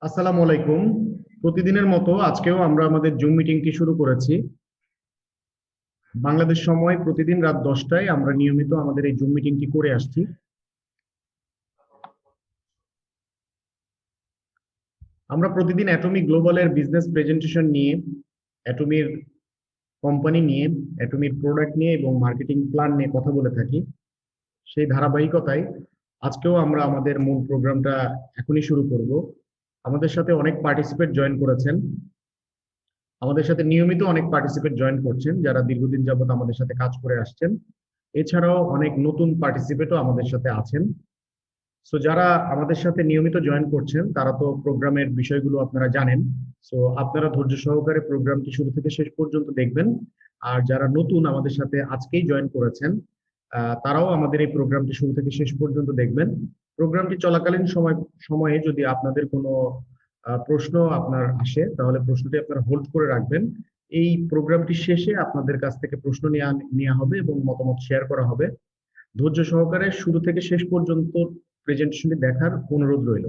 আসসালামু আলাইকুম। প্রতিদিনের মতো আজকেও আমরা আমাদের জুম মিটিংটি শুরু করেছি। বাংলাদেশ সময় প্রতিদিন রাত 10টায় আমরা নিয়মিত আমাদের এই জুম মিটিংটি করে আসছি। আমরা প্রতিদিন অ্যাটমিক গ্লোবালের বিজনেস প্রেজেন্টেশন নিয়ে, অ্যাটমির কোম্পানি নিয়ে, অ্যাটমির প্রোডাক্ট নিয়ে এবং মার্কেটিং প্ল্যান নিয়ে কথা বলে থাকি। সেই ধারাবাহিকতায় আজকেও আমরা আমাদের মূল প্রোগ্রামটা এখনই শুরু করব। আমাদের সাথে অনেক পার্টিসিপেট জয়েন করেছেন। আমাদের সাথে নিয়মিত অনেক পার্টিসিপেট জয়েন করছেন যারা দীর্ঘদিন যাবত আমাদের সাথে কাজ করে আসছেন। এছাড়াও অনেক নতুন পার্টিসিপেটও আমাদের সাথে আছেন। সো যারা আমাদের সাথে নিয়মিত জয়েন করছেন তারা তো প্রোগ্রামের বিষয়গুলো আপনারা জানেন। সো আপনারা ধৈর্য সহকারে প্রোগ্রামটি শুরু থেকে শেষ পর্যন্ত দেখবেন। আর যারা নতুন আমাদের সাথে আজকেই জয়েন করেছেন তারাও আমাদের এই প্রোগ্রামটি শুরু থেকে শেষ পর্যন্ত দেখবেন। প্রোগ্রামটি চলাকালীন সময়ে যদি আপনাদের কোনো প্রশ্ন আপনার আসে তাহলে প্রশ্নটি আপনারা হোল্ড করে রাখবেন। এই প্রোগ্রামটি শেষে আপনাদের কাছ থেকে প্রশ্ন নেওয়া হবে এবং মতামত শেয়ার করা হবে। ধৈর্য সহকারে শুরু থেকে শেষ পর্যন্ত প্রেজেন্টেশনটি দেখার অনুরোধ রইল।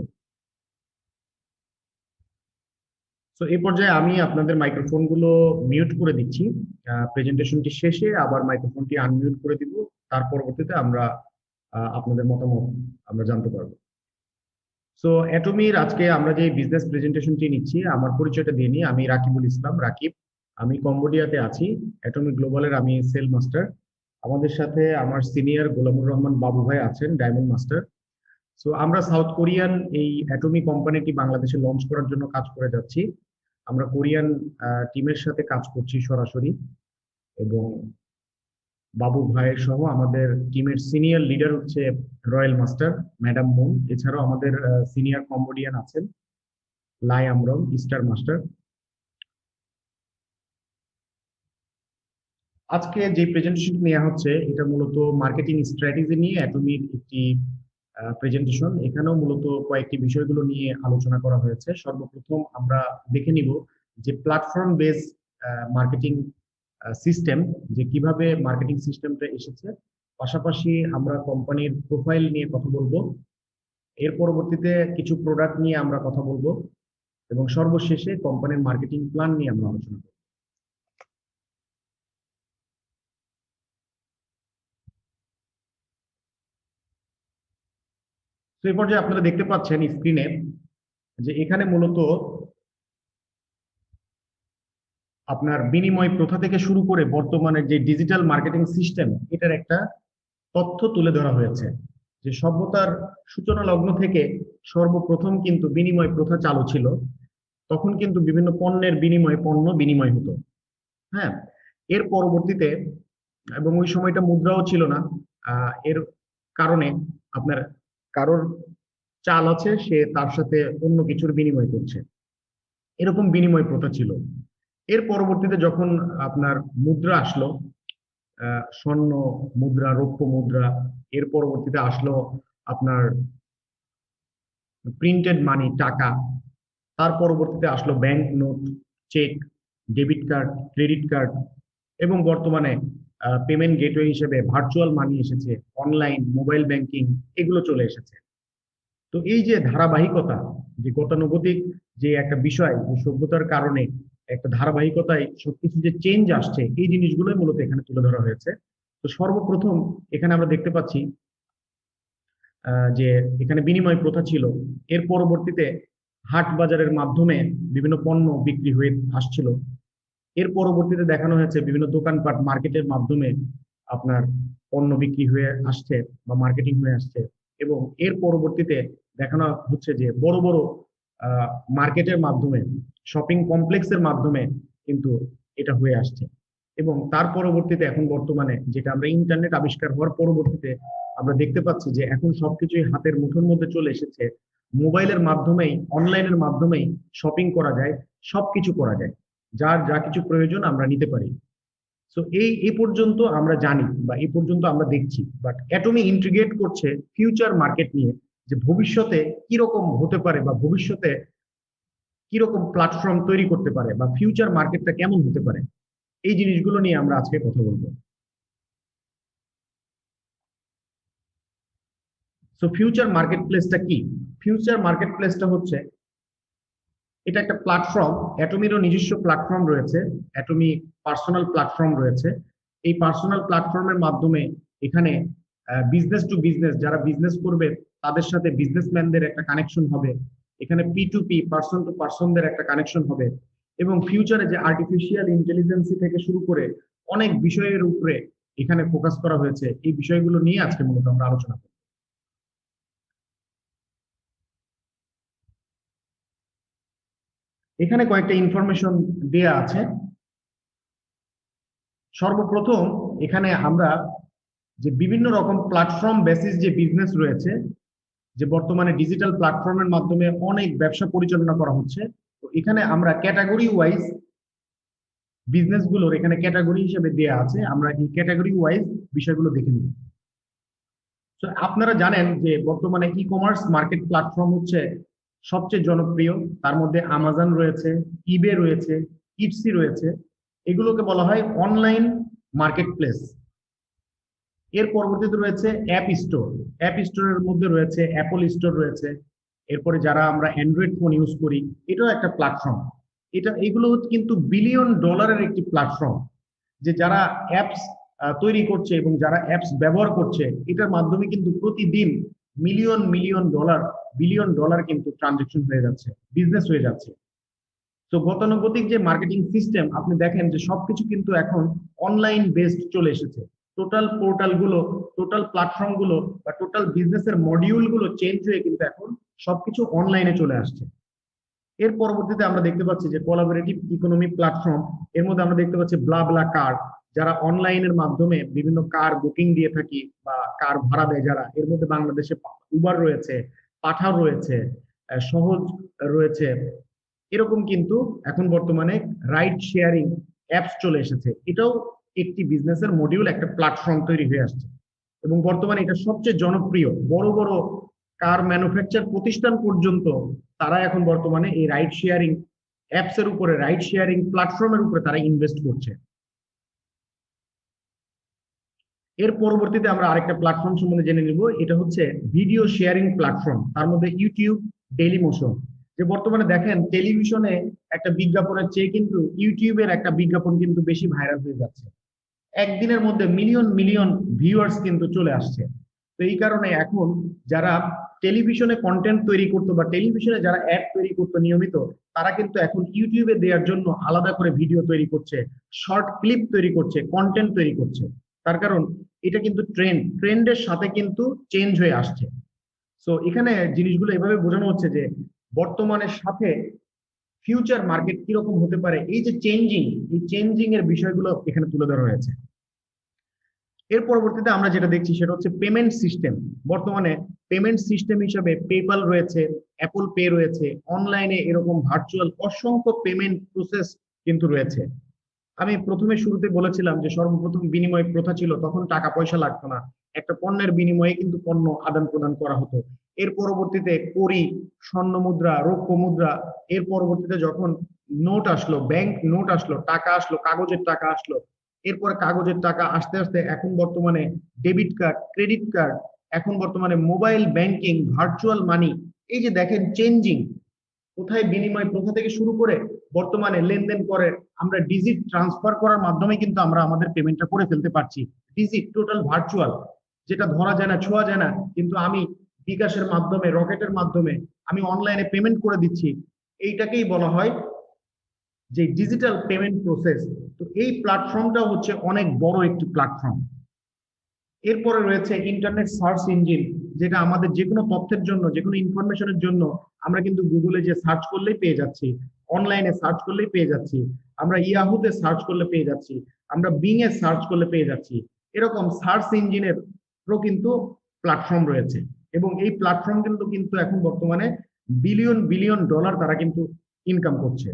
তো এই পর্যায়ে আমি আপনাদের মাইক্রোফোনগুলো মিউট করে দিচ্ছি। প্রেজেন্টেশনটি শেষে আবার মাইক্রোফোনটি আনমিউট করে দিব। তার পরবর্তীতে আমরা আপনাদের মতামত আমরা জানতে পারবো। সো অ্যাটমির আজকে আমরা যে বিজনেস প্রেজেন্টেশনটি নিচ্ছি, আমার পরিচয়টা দিয়ে নিই। আমি রাকিবুল ইসলাম, রাকিব। আমি কম্বোডিয়াতে আছি। অ্যাটমিক গ্লোবালের আমি সেল মাস্টার। আমাদের সাথে আমার সিনিয়র গোলামুর রহমান বাবু ভাই আছেন, ডায়মন্ড মাস্টার। সো আমরা সাউথ কোরিয়ান এই অ্যাটমি কোম্পানিটি বাংলাদেশে লঞ্চ করার জন্য কাজ করে যাচ্ছি। আমরা কোরিয়ান টিমের সাথে কাজ করছি সরাসরি, এবং বাবু ভাইয়ের সহ আমাদের টিমের সিনিয়র লিডার হচ্ছে রয়্যাল মাস্টার ম্যাডাম মুন। এছাড়াও আমাদের সিনিয়র কম্বোডিয়ান আছেন লাই আমরং স্টার মাস্টার। আজকে যে প্রেজেন্টেশন নেওয়া হচ্ছে এটা মূলত মার্কেটিং স্ট্র্যাটেজি নিয়ে অ্যাটমির একটি প্রেজেন্টেশন। এখানেও মূলত কয়েকটি বিষয়গুলো নিয়ে আলোচনা করা হয়েছে। সর্বপ্রথম আমরা দেখে নিব যে প্ল্যাটফর্ম বেস মার্কেটিং সিস্টেম, যে কিভাবে মার্কেটিং সিস্টেমটা এসেছে। পাশাপাশি আমরা কোম্পানির প্রোফাইল নিয়ে কথা বলবো। এর পরবর্তীতে কিছু প্রোডাক্ট নিয়ে আমরা কথা বলবো এবং সর্বশেষে কোম্পানির মার্কেটিং প্ল্যান নিয়ে আমরা আলোচনা করব। তো এই পর্যায়ে আপনারা দেখতে পাচ্ছেন স্ক্রিনে যে এখানে মূলত আপনার বিনিময় প্রথা থেকে শুরু করে বর্তমানে যে ডিজিটাল মার্কেটিং সিস্টেম, এটার একটা তথ্য তুলে ধরা হয়েছে। যে সভ্যতার সূচনা লগ্ন থেকে সর্বপ্রথম কিন্তু বিনিময় প্রথা চালু ছিল। তখন কিন্তু বিভিন্ন পণ্যের বিনিময়ে পণ্য বিনিময় হতো। হ্যাঁ, এর পরবর্তীতে, এবং ওই সময়টা মুদ্রাও ছিল না। এর কারণে আপনার কারোর চাল আছে, সে তার সাথে অন্য কিছুর বিনিময় করছে, এরকম বিনিময় প্রথা ছিল। এর পরবর্তীতে যখন আপনার মুদ্রা আসলো, স্বর্ণ মুদ্রা, রৌপ্য মুদ্রা, এর পরবর্তীতে আসলো আপনার প্রিন্টেড মানি, টাকা। তার পরবর্তীতে আসলো bank note, cheque, debit card, credit card, এবং বর্তমানে পেমেন্ট গেটওয়ে হিসেবে ভার্চুয়াল মানি এসেছে, অনলাইন মোবাইল ব্যাংকিং এগুলো চলে এসেছে। তো এই যে ধারাবাহিকতা, যে গতানুগতিক যে একটা বিষয়, যে সভ্যতার কারণে একটা ধারাবাহিকতায় সবকিছু যে চেঞ্জ আসছে, এই জিনিসগুলোই মূলত এখানে তুলে ধরা হয়েছে। তো সর্বপ্রথম এখানে আমরা দেখতে পাচ্ছি যে এখানে বিনিময় প্রথা ছিল। এর পরবর্তীতে হাট বাজারের মাধ্যমে বিভিন্ন পণ্য বিক্রি হয়ে আসছিল। এর পরবর্তীতে দেখানো হয়েছে বিভিন্ন দোকানপাট মার্কেটের মাধ্যমে আপনার পণ্য বিক্রি হয়ে আসছে বা মার্কেটিং হয়ে আসছে। এবং এর পরবর্তীতে দেখানো হচ্ছে যে বড় বড় মার্কেটের মাধ্যমে, শপিং কমপ্লেক্সের মাধ্যমে কিন্তু এটা হয়ে আসছে। এবং তার পরবর্তীতে এখন বর্তমানে যেটা আমরা ইন্টারনেট আবিষ্কার হওয়ার পরবর্তীতে আমরা দেখতে পাচ্ছি যে এখন সবকিছুই হাতের মুঠোর মধ্যে চলে এসেছে। মোবাইলের মাধ্যমেই, অনলাইনের মাধ্যমেই শপিং করা যায়, সবকিছু করা যায়, যার যা কিছু প্রয়োজন আমরা নিতে পারি। সো এই পর্যন্ত আমরা জানি বা এই পর্যন্ত আমরা দেখছি। বাট অ্যাটমি ইন্টিগ্রেট করছে ফিউচার মার্কেট নিয়ে, যে ভবিষ্যতে কিরকম হতে পারে বা ভবিষ্যতে কিরকম প্ল্যাটফর্ম তৈরি করতে পারে বা ফিউচার মার্কেটটা কেমন হতে পারে। এই জিনিসগুলো নিয়ে আমরা আজকে কথা বলবো। সো ফিউচার মার্কেট প্লেসটা কি? ফিউচার মার্কেট প্লেসটা হচ্ছে এটা একটা প্ল্যাটফর্ম, অ্যাটমিরও নিজস্ব প্ল্যাটফর্ম রয়েছে, অ্যাটমি পার্সোনাল প্ল্যাটফর্ম রয়েছে। এই পার্সোনাল প্ল্যাটফর্মের মাধ্যমে এখানে বিজনেস টু বিজনেস, যারা বিজনেস করবে তাদের সাথে বিজনেসম্যানদের একটা কানেকশন হবে, এখানে P to P, person to পার্সনদের একটা কানেকশন হবে, এবং ফিউচারে যে আর্টিফিশিয়াল ইন্টেলিজেন্সি থেকে শুরু করে অনেক বিষয়ের উপরে এখানে ফোকাস করা হয়েছে। এই বিষয়গুলো নিয়ে আজকে মূলত আমরা আলোচনা করব। এখানে কয়েকটা ইনফরমেশন দেয়া আছে। সর্বপ্রথম এখানে আমরা যে বিভিন্ন রকম প্ল্যাটফর্ম বেসিস যে বিজনেস রয়েছে, যে বর্তমানে ডিজিটাল প্ল্যাটফর্মের মাধ্যমে অনেক ব্যবসা পরিচালনা করা হচ্ছে, তো এখানে আমরা ক্যাটাগরি ওয়াইজ বিজনেস গুলোর এখানে ক্যাটাগরি হিসেবে দেয়া আছে, আমরা এই ক্যাটাগরি ওয়াইজ বিষয়গুলো দেখে নিব। তো আপনারা জানেন যে বর্তমানে ই কমার্স মার্কেট প্ল্যাটফর্ম হচ্ছে সবচেয়ে জনপ্রিয়। তার মধ্যে আমাজন রয়েছে, ইবে রয়েছে, ইটসি রয়েছে। এগুলোকে বলা হয় অনলাইন মার্কেট প্লেস। এর পরবর্তীতে রয়েছে অ্যাপ স্টোর। অ্যাপ স্টোরের মধ্যে রয়েছে অ্যাপল স্টোর রয়েছে। এরপরে যারা আমরা অ্যান্ড্রয়েড ফোন ইউজ করি, এটাও একটা প্ল্যাটফর্ম। এগুলো কিন্তু বিলিয়ন ডলারের একটি প্ল্যাটফর্ম, যে যারা অ্যাপস তৈরি করছে এবং যারা অ্যাপস ব্যবহার করছে, এটার মাধ্যমে কিন্তু প্রতিদিন million million dollar, billion dollar কিন্তু ট্রানজেকশন হয়ে যাচ্ছে, বিজনেস হয়ে যাচ্ছে। তো গতানুগতিক যে মার্কেটিং সিস্টেম, আপনি দেখেন যে সবকিছু কিন্তু এখন অনলাইন বেসড চলে এসেছে। টোটাল পোর্টাল গুলো, টোটাল প্ল্যাটফর্ম গুলো বা টোটাল বিজনেসের মডিউল গুলো চেঞ্জ হয়ে কিন্তু এখন সবকিছু অনলাইনে চলে আসছে। এর পরবর্তীতে আমরা দেখতে পাচ্ছি যে কোলাবোরেটিভ ইকোনমি প্ল্যাটফর্ম। এর মধ্যে আমরা দেখতে পাচ্ছি ব্লাবলা কার, যারা অনলাইনের মাধ্যমে বিভিন্ন কার বুকিং দিয়ে থাকি বা কার ভাড়া দেয় যারা, এর মধ্যে বাংলাদেশে উবার রয়েছে, পাঠাও রয়েছে, সহজ রয়েছে। এরকম কিন্তু এখন বর্তমানে রাইড শেয়ারিং অ্যাপস চলে এসেছে। এটাও একটি বিজনেসের মডিউল, একটা প্ল্যাটফর্ম তৈরি হয়ে আসছে, এবং বর্তমানে এটা সবচেয়ে জনপ্রিয়। বড় বড় কার ম্যানুফ্যাকচার প্রতিষ্ঠান পর্যন্ত তারা এখন বর্তমানে এই রাইড শেয়ারিং অ্যাপস এর উপরে, রাইড শেয়ারিং প্ল্যাটফর্মের উপরে তারা ইনভেস্ট করছে। এর পরবর্তীতে আমরা আরেকটা প্ল্যাটফর্ম সম্বন্ধে জেনে নিব, এটা হচ্ছে ভিডিও শেয়ারিং প্ল্যাটফর্ম। তার মধ্যে ইউটিউব, ডেইলি মোশন। যে বর্তমানে দেখেন টেলিভিশনে একটা বিজ্ঞাপনের চেয়ে কিন্তু ইউটিউবের একটা বিজ্ঞাপন কিন্তু বেশি ভাইরাল হয়ে যাচ্ছে। একদিনের মধ্যে মিলিয়ন মিলিয়ন ভিউয়ার্স কিন্তু চলে আসছে। তো এই কারণে এখন যারা টেলিভিশনে কন্টেন্ট তৈরি করতো বা টেলিভিশনে যারা অ্যাড তৈরি করতো নিয়মিত, তারা কিন্তু এখন ইউটিউবে দেওয়ার জন্য আলাদা করে ভিডিও তৈরি করছে, শর্ট ক্লিপ তৈরি করছে, কন্টেন্ট তৈরি করছে। তার কারণ এটা কিন্তু ট্রেন্ডের সাথে কিন্তু চেঞ্জ হয়ে আসছে। সো এখানে জিনিসগুলো এভাবে বোঝানো হচ্ছে যে বর্তমানের সাথে ফিউচার মার্কেট কিরকম হতে পারে, এই যে এই চেঞ্জিং এর বিষয়গুলো এখানে তুলে ধরা হয়েছে। এর পরবর্তীতে আমরা যেটা দেখছি সেটা হচ্ছে পেমেন্ট সিস্টেম। বর্তমানে পেমেন্ট সিস্টেম হিসেবে পেপাল রয়েছে, অ্যাপল পে রয়েছে, অনলাইনে এরকম ভার্চুয়াল অসংখ্য পেমেন্ট প্রসেস কিন্তু রয়েছে। আমি প্রথমে শুরুতে বলেছিলাম যে সর্বপ্রথম বিনিময় প্রথা ছিল, তখন টাকা পয়সা লাগতো না, একটা পণ্যের বিনিময়ে কিন্তু পণ্য আদান প্রদান করা হতো। এর পরবর্তীতে কড়ি, স্বর্ণ মুদ্রা, রৌপ্য মুদ্রা, এর পরবর্তীতে যখন নোট আসলো, ব্যাংক নোট আসলো, টাকা আসলো, কাগজের টাকা আসলো, এরপরে কাগজের টাকা আস্তে আস্তে এখন বর্তমানে ডেবিট কার্ড, ক্রেডিট কার্ড, এখন বর্তমানে মোবাইল ব্যাংকিং, ভার্চুয়াল মানি। এই যে দেখেন চেঞ্জিং, কোথায় বিনিময় প্রথা থেকে শুরু করে বর্তমানে লেনদেন করে আমরা ডিজিট ট্রান্সফার করার মাধ্যমে কিন্তু আমরা আমাদের পেমেন্টটা করে ফেলতে পারছি। ডিজিট টোটাল ভার্চুয়াল, যেটা ধরা যায় না, ছোঁয়া যায় না, কিন্তু আমি বিকাশের মাধ্যমে, রকেটের মাধ্যমে আমি অনলাইনে পেমেন্ট করে দিচ্ছি। এইটাকেই বলা হয় যে ডিজিটাল পেমেন্ট প্রসেস। তো এই প্ল্যাটফর্মটা হচ্ছে অনেক বড় একটি প্ল্যাটফর্ম। এরপরে রয়েছে ইন্টারনেট সার্চ ইঞ্জিন, যেটা আমাদের যে কোনো তথ্যের জন্য, যে কোনো ইনফরমেশনের জন্য আমরা কিন্তু গুগলে যে সার্চ করলেই পেয়ে যাচ্ছি, অনলাইনে সার্চ করলেই পেয়ে যাচ্ছি, আমরা ইয়াহুতে সার্চ করলে পেয়ে যাচ্ছি, আমরা বিং এ সার্চ করলে পেয়ে যাচ্ছি। এরকম সার্চ ইঞ্জিনের কিন্তু প্ল্যাটফর্ম রয়েছে, এবং এই প্ল্যাটফর্ম কিন্তু এখন বর্তমানে বিলিয়ন বিলিয়ন ডলার তারা কিন্তু ইনকাম করছে।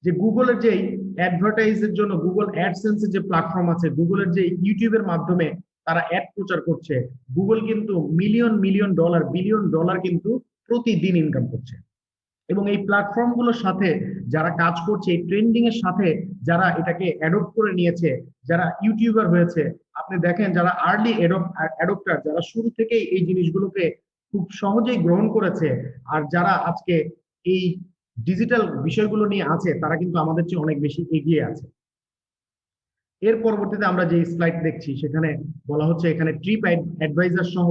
যে গুগলের যে অ্যাডভার্টাইজের জন্য গুগল অ্যাডসেন্স যে প্ল্যাটফর্ম আছে, গুগলের যে ইউটিউবের মাধ্যমে তারা অ্যাড প্রচার করছে, গুগল কিন্তু million million dollar, billion dollar কিন্তু প্রতিদিন ইনকাম করছে। এবং এই প্ল্যাটফর্ম গুলোর সাথে যারা কাজ করছে, এই ট্রেন্ডিং এর সাথে যারা এটাকে অ্যাডপ্ট করে নিয়েছে, যারা ইউটিউবার হয়েছে, আপনি দেখেন যারা আর্লি অ্যাডপ্টার, যারা শুরু থেকেই এই জিনিসগুলোকে খুব সহজেই গ্রহণ করেছে, আর যারা আজকে এই ডিজিটাল বিষয়গুলো নিয়ে আছে তারা কিন্তু আমাদের চেয়ে অনেক বেশি এগিয়ে আছে। এর পরবর্তীতে আমরা যে স্লাইড দেখছি সেখানে বলা হচ্ছে এখানে ট্রিপ অ্যাডভাইজার সহ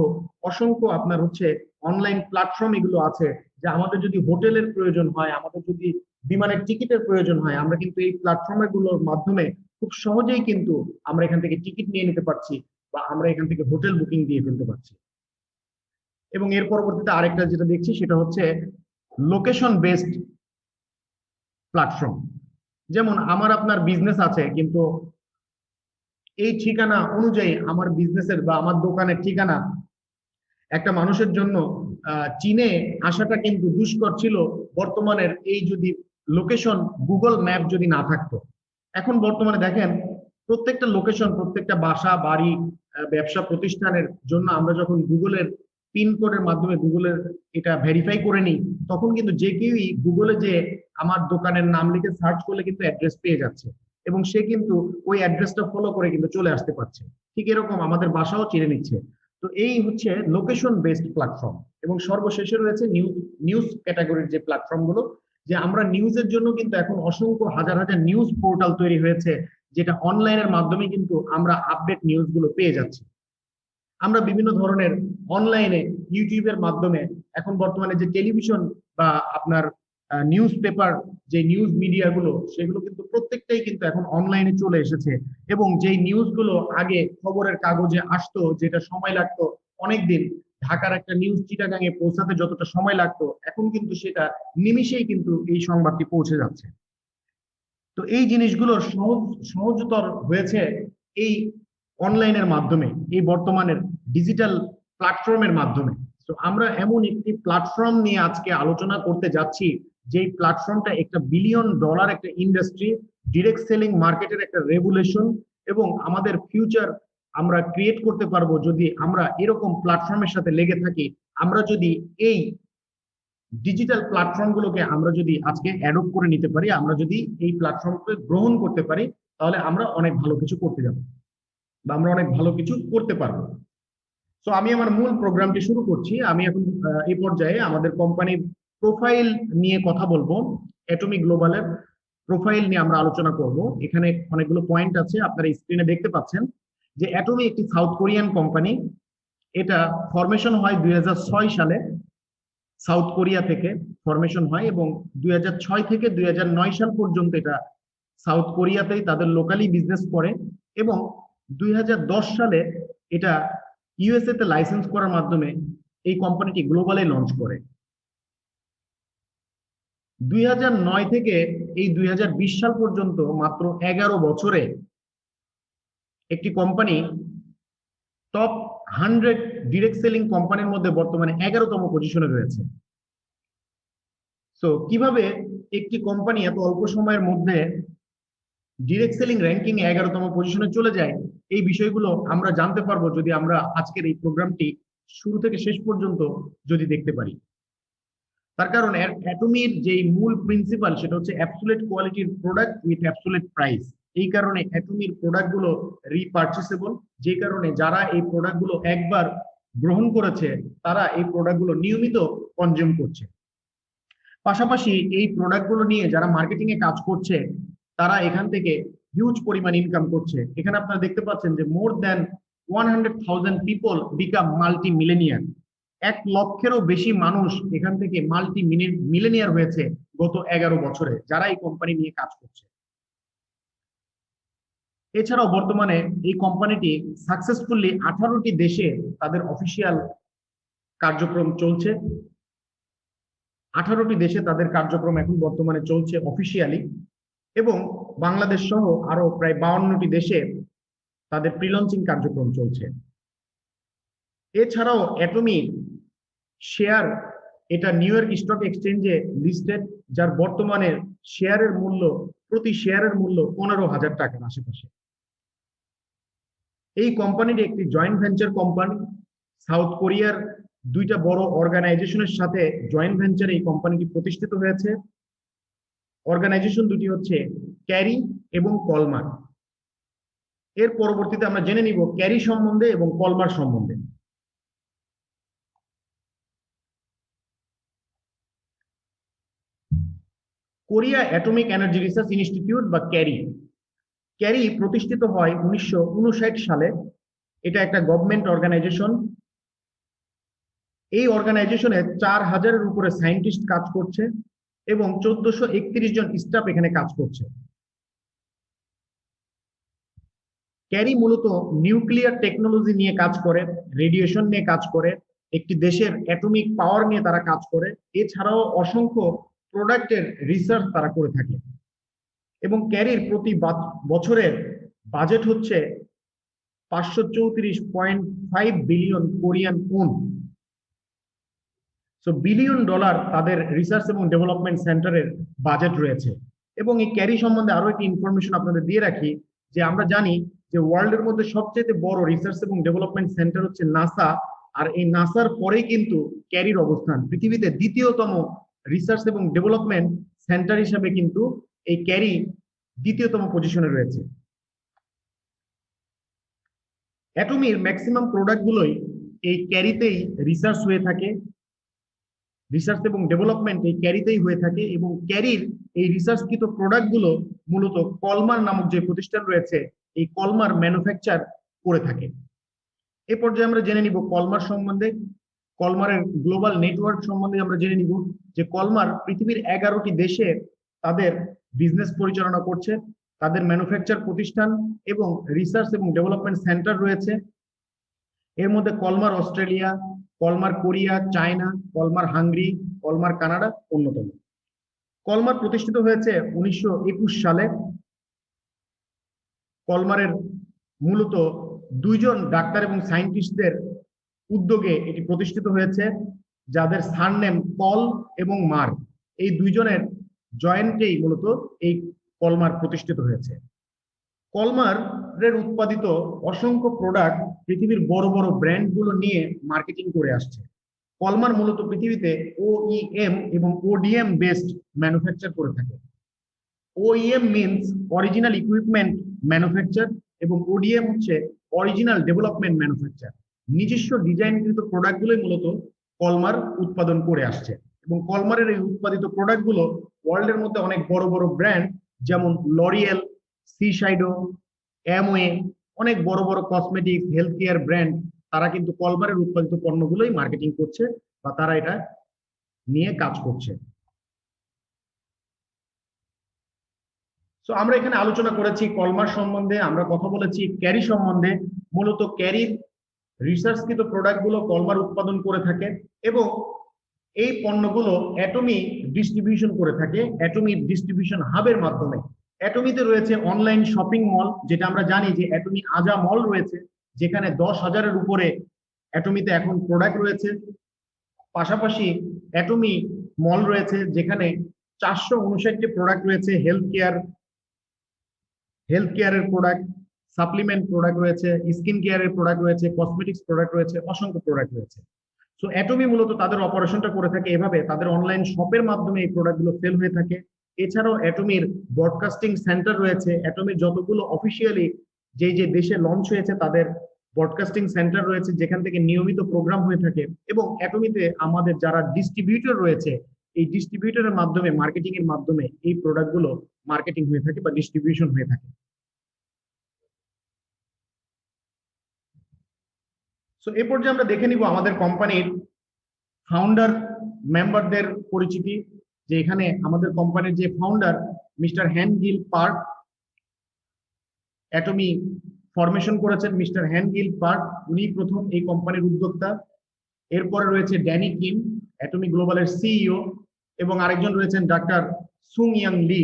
অসংখ্য আপনার হচ্ছে অনলাইন প্ল্যাটফর্ম এগুলো আছে, যে আমাদের যদি হোটেলের প্রয়োজন হয়, আমাদের যদি বিমানের টিকিটের প্রয়োজন হয়, আমরা কিন্তু এই প্ল্যাটফর্ম গুলোর মাধ্যমে খুব সহজেই কিন্তু আমরা এখান থেকে টিকিট নিয়ে নিতে পারছি বা আমরা এখান থেকে হোটেল বুকিং দিয়ে ফেলতে পারছি। এবং এর পরবর্তীতে আরেকটা যেটা দেখছি সেটা হচ্ছে লোকেশন বেসড প্ল্যাটফর্ম। যেমন আমার আপনার বিজনেস আছে, কিন্তু এই ঠিকানা অনুযায়ী আমার বিজনেসের বা আমার দোকানের ঠিকানা একটা মানুষের জন্য চীনে আসাটা কিন্তু দুষ্কর ছিল বর্তমানের এই যদি লোকেশন গুগল ম্যাপ যদি না থাকতো। এখন বর্তমানে দেখেন প্রত্যেকটা লোকেশন, প্রত্যেকটা বাসা বাড়ি ব্যবসা প্রতিষ্ঠানের জন্য আমরা যখন গুগলের পিন কোডের মাধ্যমে গুগলের এটা ভেরিফাই করে নিই, তখন কিন্তু যে কেউই গুগলে যে আমার দোকানের নাম লিখে সার্চ করলে কিন্তু অ্যাড্রেস পেয়ে যাচ্ছে এবং সে কিন্তু ওই অ্যাড্রেসটা ফলো করে কিন্তু চলে আসতে পারছে। ঠিক এরকম আমাদের বাসাও চিনে নিচ্ছে। তো এই হচ্ছে লোকেশন বেসড প্ল্যাটফর্ম। এবং সর্বশেষে রয়েছে নিউজ ক্যাটাগরির যে প্ল্যাটফর্ম গুলো, যে আমরা নিউজের জন্য কিন্তু এখন অসংখ্য হাজার হাজার নিউজ পোর্টাল তৈরি হয়েছে, যেটা অনলাইনের মাধ্যমে কিন্তু আমরা আপডেট নিউজ গুলো পেয়ে যাচ্ছি। আমরা বিভিন্ন ধরনের অনলাইনে ইউটিউবের মাধ্যমে এখন বর্তমানে যে টেলিভিশন বা আপনার নিউজ পেপার যে নিউজ মিডিয়া গুলো, সেগুলো কিন্তু প্রত্যেকটাই কিন্তু এখন অনলাইনে চলে এসেছে। এবং যেই নিউজগুলো আগে খবরের কাগজে আসতো, যেটা সময় লাগতো অনেকদিন, ঢাকার একটা নিউজ চিটাগাঙে পৌঁছাতে যতটা সময় লাগতো, এখন কিন্তু সেটা নিমিষেই কিন্তু এই সংবাদটি পৌঁছে যাচ্ছে। তো এই জিনিসগুলোর সহজতর হয়েছে এই অনলাইনের মাধ্যমে, এই বর্তমানের ডিজিটাল প্ল্যাটফর্মের মাধ্যমে। তো আমরা এমন একটি প্ল্যাটফর্ম নিয়ে আজকে আলোচনা করতে যাচ্ছি, যেই প্ল্যাটফর্মটা একটা বিলিয়ন ডলার একটা ইন্ডাস্ট্রি, ডিরেক্ট সেলিং মার্কেটের একটা রেগুলেশন, এবং আমাদের ফিউচার আমরা ক্রিয়েট করতে পারবো যদি আমরা এরকম প্ল্যাটফর্মের সাথে লেগে থাকি। আমরা যদি এই ডিজিটাল প্ল্যাটফর্ম গুলোকে আমরা যদি আজকে অ্যাডপ্ট করে নিতে পারি, আমরা যদি এই প্ল্যাটফর্মকে গ্রহণ করতে পারি, তাহলে আমরা অনেক ভালো কিছু করতে যাব বা আমরা অনেক ভালো কিছু করতে পারবো। তো আমি আমার মূল প্রোগ্রামটি শুরু করছি। আমি এখন এই পর্যায়ে আমাদের কোম্পানির প্রোফাইল নিয়ে কথা বলবো। অ্যাটমিক গ্লোবালের প্রোফাইল নিয়ে আমরা আলোচনা করব। এখানে অনেকগুলো পয়েন্ট আছে, আপনারা স্ক্রিনে দেখতে পাচ্ছেন যে অ্যাটমি একটি সাউথ কোরিয়ান কোম্পানি। এটা ফরমেশন হয় 2006 সালে, সাউথ কোরিয়া থেকে ফরমেশন হয়, এবং 2006 থেকে 2009 সাল পর্যন্ত এটা সাউথ কোরিয়াতেই তাদের লোকালি বিজনেস করে, এবং 2010 সালে এটা ইউএসএ তে লাইসেন্স করার মাধ্যমে এই কোম্পানিটি গ্লোবালে লঞ্চ করে। 2009 থেকে এই 2020 সাল পর্যন্ত মাত্র 11 বছরে একটি কোম্পানি টপ 100 ডিরেক্ট সেলিং কোম্পানির মধ্যে বর্তমানে 11তম পজিশনে রয়েছে। তো কিভাবে একটি কোম্পানি এত অল্প সময়ের মধ্যে ডিরেক্ট সেলিং র্যাঙ্কিং 11তম পজিশনে চলে যায়, এই বিষয়গুলো আমরা জানতে পারবো যদি আমরা আজকের এই প্রোগ্রামটি শুরু থেকে শেষ পর্যন্ত যদি দেখতে পারি। তার কারণ অ্যাটমির যে মূল প্রিন্সিপাল সেটা হচ্ছে অ্যাবসোলিউট কোয়ালিটির প্রোডাক্ট উইথ অ্যাবসোলিউট প্রাইস। এই কারণে অ্যাটমির প্রোডাক্টগুলো রিপারচেসেবল, যে কারণে যারা এই প্রোডাক্টগুলো একবার গ্রহণ করেছে তারা এই প্রোডাক্টগুলো নিয়মিত কনজিউম করছে। পাশাপাশি এই প্রোডাক্টগুলো নিয়ে যারা মার্কেটিং এ কাজ করছে তারা এখান থেকে হিউজ পরিমাণ ইনকাম করছে। এখানে আপনারা দেখতে পাচ্ছেন যে more than 100,000 people become multi millionaire. 1 লক্ষেরও বেশি মানুষ এখান থেকে মাল্টি মিলেনিয়ার হয়েছে গত 11 বছরে, যারা এই কোম্পানি নিয়ে কাজ করছে। এছাড়াও বর্তমানে এই কোম্পানিটি সাকসেসফুলি 18টি দেশে তাদের অফিসিয়াল কার্যক্রম চলছে। 18টি দেশে তাদের কার্যক্রম এখন বর্তমানে চলছে অফিসিয়ালি, এবং বাংলাদেশ সহ আরো প্রায় 52টি দেশে তাদের প্রি লঞ্চিং কার্যক্রম চলছে। এছাড়াও অ্যাটমি শেয়ার এটা নিউ ইয়র্ক স্টক এক্সচেঞ্জে লিস্টেড, যার বর্তমানে শেয়ারের মূল্য প্রতি শেয়ারের মূল্য 15,000 টাকার আশেপাশে। এই কোম্পানিটি একটি জয়েন্ট ভেঞ্চার কোম্পানি। সাউথ কোরিয়ার দুইটা বড় অর্গানাইজেশনের সাথে জয়েন্ট ভেঞ্চারে এই কোম্পানিটি প্রতিষ্ঠিত হয়েছে। অর্গানাইজেশন দুটি হচ্ছে ক্যারি এবং কলমার। এর পরবর্তীতে আমরা জেনে নিব ক্যারি সম্বন্ধে এবং কলমার সম্বন্ধে। Korea atomic energy research institute বা ক্যারি। ক্যারি প্রতিষ্ঠিত হয় 1959 সালে। এটা একটা গভর্নমেন্ট অর্গানাইজেশন। এই অর্গানাইজেশনে 4000-এর উপরে সায়েন্টিস্ট কাজ করছে এবং 1431 জন স্টাফ এখানে কাজ করছে। ক্যারি মূলত নিউক্লিয়ার টেকনোলজি নিয়ে কাজ করে, রেডিয়েশন নিয়ে কাজ করে, একটি দেশের অ্যাটমিক পাওয়ার নিয়ে তারা কাজ করে। এছাড়াও অসংখ্য প্রোডাক্টের রিসার্চ তারা করে থাকে এবং ক্যারির প্রতি বছরের বাজেট হচ্ছে 534.5 বিলিয়ন কোরিয়ান উন। সো বিলিয়ন ডলার তাদের রিসার্চ এবং ডেভেলপমেন্ট সেন্টারের বাজেট রয়েছে। এবং এই ক্যারি সম্বন্ধে আরো একটি ইনফরমেশন আপনাদের দিয়ে রাখি, যে আমরা জানি যে ওয়ার্ল্ডের মধ্যে সবচেয়ে বড় রিসার্চ এবং ডেভেলপমেন্ট সেন্টার হচ্ছে নাসা। আর এই নাসার পরেই কিন্তু ক্যারির অবস্থান। পৃথিবীতে দ্বিতীয়তম রিসার্চ এবং ডেভেলপমেন্ট সেন্টার হিসেবে কিন্তু এই ক্যারি দ্বিতীয়তম পজিশনে রয়েছে। অ্যাটমির ম্যাক্সিমাম প্রোডাক্ট গুলোই এই ক্যারিতেই রিসার্চ হয়ে থাকে, রিসার্চ এবং ডেভেলপমেন্ট এই ক্যারিতেই হয়ে থাকে। এবং ক্যারির এই রিসার্চকৃত প্রোডাক্ট গুলো মূলত কলমার নামক যে প্রতিষ্ঠান রয়েছে এই কলমার ম্যানুফ্যাকচার করে থাকে। এ পর্যায়ে আমরা জেনে নিব কলমার সম্বন্ধে, কলমারের গ্লোবাল নেটওয়ার্ক সম্বন্ধে আমরা জেনে নিব যে কলমার পৃথিবীর 11টি দেশে তাদের বিজনেস পরিচালনা করছে, তাদের ম্যানুফ্যাকচার প্রতিষ্ঠান এবং রিসার্চ এবং ডেভেলপমেন্ট সেন্টার রয়েছে। এর মধ্যে Kolmar Australia, Kolmar Korea, China, Kolmar Hungary, Kolmar Canada অন্যতম। কলমার প্রতিষ্ঠিত হয়েছে 1921 সালে। কলমারের মূলত 2 জন ডাক্তার এবং সায়েন্টিস্টদের উদ্যোগে এটি প্রতিষ্ঠিত হয়েছে, যাদের সারনেম কল এবং মার। এই 2 জনের জয়েন্টেই মূলত এই কলমার প্রতিষ্ঠিত হয়েছে। কলমারের উৎপাদিত অসংখ্য প্রোডাক্ট পৃথিবীর বড় বড় ব্র্যান্ডগুলো নিয়ে মার্কেটিং করে আসছে। কলমার মূলত পৃথিবীতে ওইএম এবং ওডিএম বেসড ম্যানুফ্যাকচার করে থাকে। OEM means original equipment manufacture এবং ওডিএম হচ্ছে অরিজিনাল ডেভেলপমেন্ট ম্যানুফ্যাকচার। নিজস্ব ডিজাইনকৃত প্রোডাক্টগুলোই মূলত কলমার উৎপাদন করে আসছে এবং কলমারের এই উৎপাদিত প্রোডাক্টগুলো ওয়ার্ল্ডের মধ্যে অনেক বড় বড় ব্র্যান্ড যেমন লরিয়েল, সিশাইডো, অ্যামওয়ে, অনেক বড় বড় কসমেটিক্স, হেলথ কেয়ার ব্র্যান্ড তারা কিন্তু কলমারের উৎপাদিত পণ্যগুলোই মার্কেটিং করছে বা তারা এটা নিয়ে কাজ করছে। তো আমরা এখানে আলোচনা করেছি কলমার সম্বন্ধে, আমরা কথা বলেছি ক্যারি সম্বন্ধে। মূলত ক্যারির রিসার্চকৃত প্রোডাক্টগুলো কলমার উৎপাদন করে থাকে এবং এই পণ্যগুলো অ্যাটমি ডিস্ট্রিবিউশন করে থাকে অ্যাটমি ডিস্ট্রিবিউশন হাবের মাধ্যমে। অ্যাটমিতে রয়েছে অনলাইন শপিং মল, যেটা আমরা জানি যে অ্যাটমি আজা মল রয়েছে, যেখানে 10,000-এর উপরে অ্যাটমিতে এখন প্রোডাক্ট রয়েছে। পাশাপাশি অ্যাটমি মল রয়েছে যেখানে 459টি প্রোডাক্ট রয়েছে, হেলথ কেয়ারের প্রোডাক্ট, সাপ্লিমেন্ট প্রোডাক্ট রয়েছে, স্কিন কেয়ারের প্রোডাক্ট রয়েছে, কসমেটিক্স প্রোডাক্ট রয়েছে, অসংখ্য প্রোডাক্ট রয়েছে। সো অ্যাটমি মূলত তাদের অপারেশনটা করে থাকে এভাবে, তাদের অনলাইন শপের মাধ্যমে এই প্রোডাক্টগুলো সেল হয়ে থাকে। এছাড়াও অ্যাটমির ব্রডকাস্টিং সেন্টার রয়েছে, অ্যাটমির যতগুলো অফিসিয়ালি যে যে দেশে লঞ্চ হয়েছে তাদের ব্রডকাস্টিং সেন্টার রয়েছে, যেখান থেকে নিয়মিত প্রোগ্রাম হয়ে থাকে। এবং অ্যাটমিতে আমাদের যারা ডিস্ট্রিবিউটর রয়েছে, এই ডিস্ট্রিবিউটরের মাধ্যমে, মার্কেটিং এর মাধ্যমে এই প্রোডাক্টগুলো মার্কেটিং হয়ে থাকে বা ডিস্ট্রিবিউশন হয়ে থাকে। সো এ পর্যায়ে আমরা দেখে নিব আমাদের কোম্পানির ফাউন্ডার মেম্বারদের পরিচিতি, যে এখানে আমাদের কোম্পানির যে ফাউন্ডার মিস্টার হ্যান গিল পার্ক, অ্যাটমি ফরমেশন করেছেন মিস্টার হ্যান গিল পার্ক, উনি প্রথম এই কোম্পানির উদ্যোক্তা। এরপরে রয়েছে ড্যানি কিম, অ্যাটমি গ্লোবালের সিইও, এবং আরেকজন রয়েছেন ডাক্তার সুং ইয়াং লি,